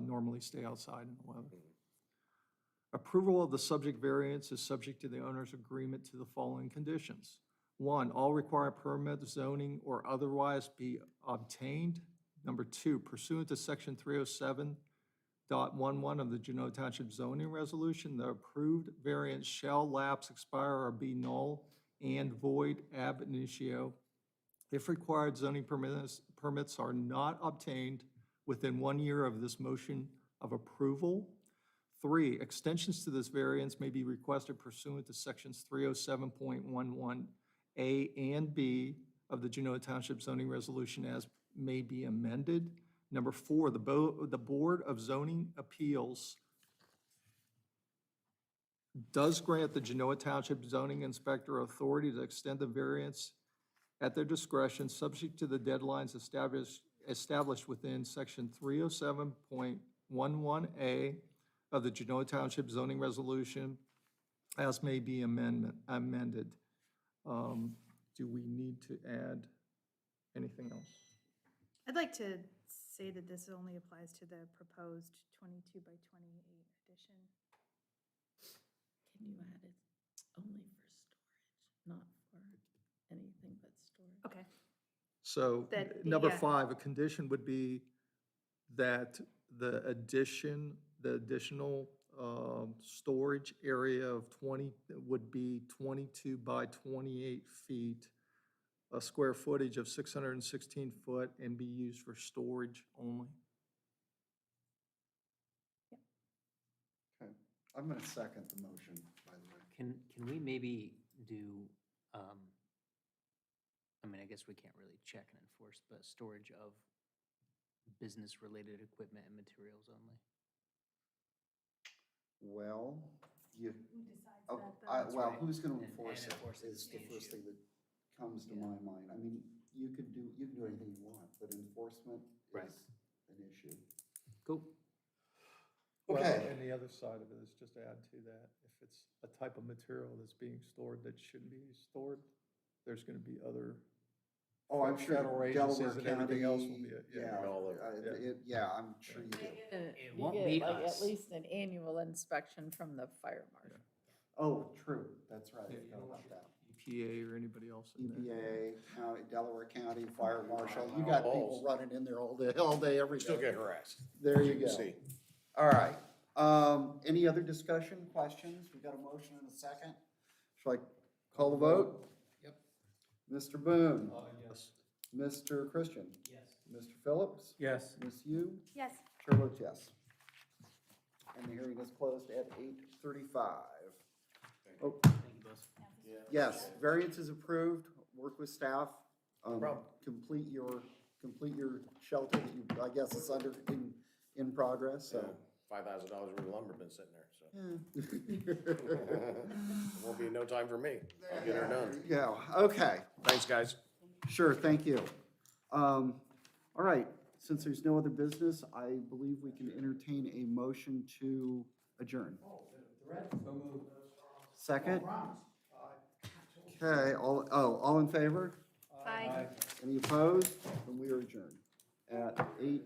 normally stay outside in the weather. Approval of the subject variance is subject to the owner's agreement to the following conditions. One, all required permit, zoning, or otherwise be obtained. Number two, pursuant to section 307.11 of the Genoa Township zoning resolution, the approved variance shall lapse, expire, or be null and void ab initio if required zoning permits are not obtained within 1 year of this motion of approval. Three, extensions to this variance may be requested pursuant to sections 307.11A and B of the Genoa Township zoning resolution as may be amended. Number four, the Board of Zoning Appeals does grant the Genoa Township zoning inspector authority to extend the variance at their discretion, subject to the deadlines established within section 307.11A of the Genoa Township zoning resolution as may be amended. Do we need to add anything else? I'd like to say that this only applies to the proposed 22 by 28 addition. Can you add it only for storage, not for anything but storage? Okay. So That the- number yeah. five, a condition would be that the additional storage area of 20 would be 22 by 28 feet, a square footage of 616 foot, and be used for storage only. Okay, I'm going to second the motion, by the way. Can we maybe do, I mean, I guess we can't really check and enforce, but storage of business-related equipment and materials only? Well, you, Who decides oh, that, though? well, right. who's going to And enforce it enforce it is is the the first issue. thing that comes to my mind. I mean, you can do anything you want, but enforcement Right. is an issue. Cool. Well, Okay. and the other side of it is just to add to that, if it's a type of material that's being stored that shouldn't be stored, there's going to be other, Oh, I'm sure Federal Delaware agencies and everything else will County, be, yeah, all over. I'm sure you do. It won't be Like us. at least an annual inspection from the fire marshal. Oh, true, that's right, I Yeah, forgot about that. you EPA or anybody else in there. EPA, Delaware County Fire Marshal, you got people running in there all day, every day. Still get harassed. There as you can go. see. All right. Any other discussion, questions? We got a motion and a second. Shall I call the vote? Yep. Mr. Boone? Yes. Mr. Christian? Yes. Mr. Phillips? Yes. Ms. Yu? Yes. Chair votes yes. And the hearing is closed at 8:35. Oh, Thank you both. yes, variance is approved. Work with staff. problem. Complete your shelter that you, I guess it's in progress, so. $5,000 worth of lumber been sitting there, so. Won't be no time for me. I'll get her done. Yeah, okay. Thanks, guys. Sure, thank you. All right, since there's no other business, I believe we can entertain a motion to adjourn. Second? Okay, all in favor? Bye. Any opposed? Then we are adjourned at 8:35.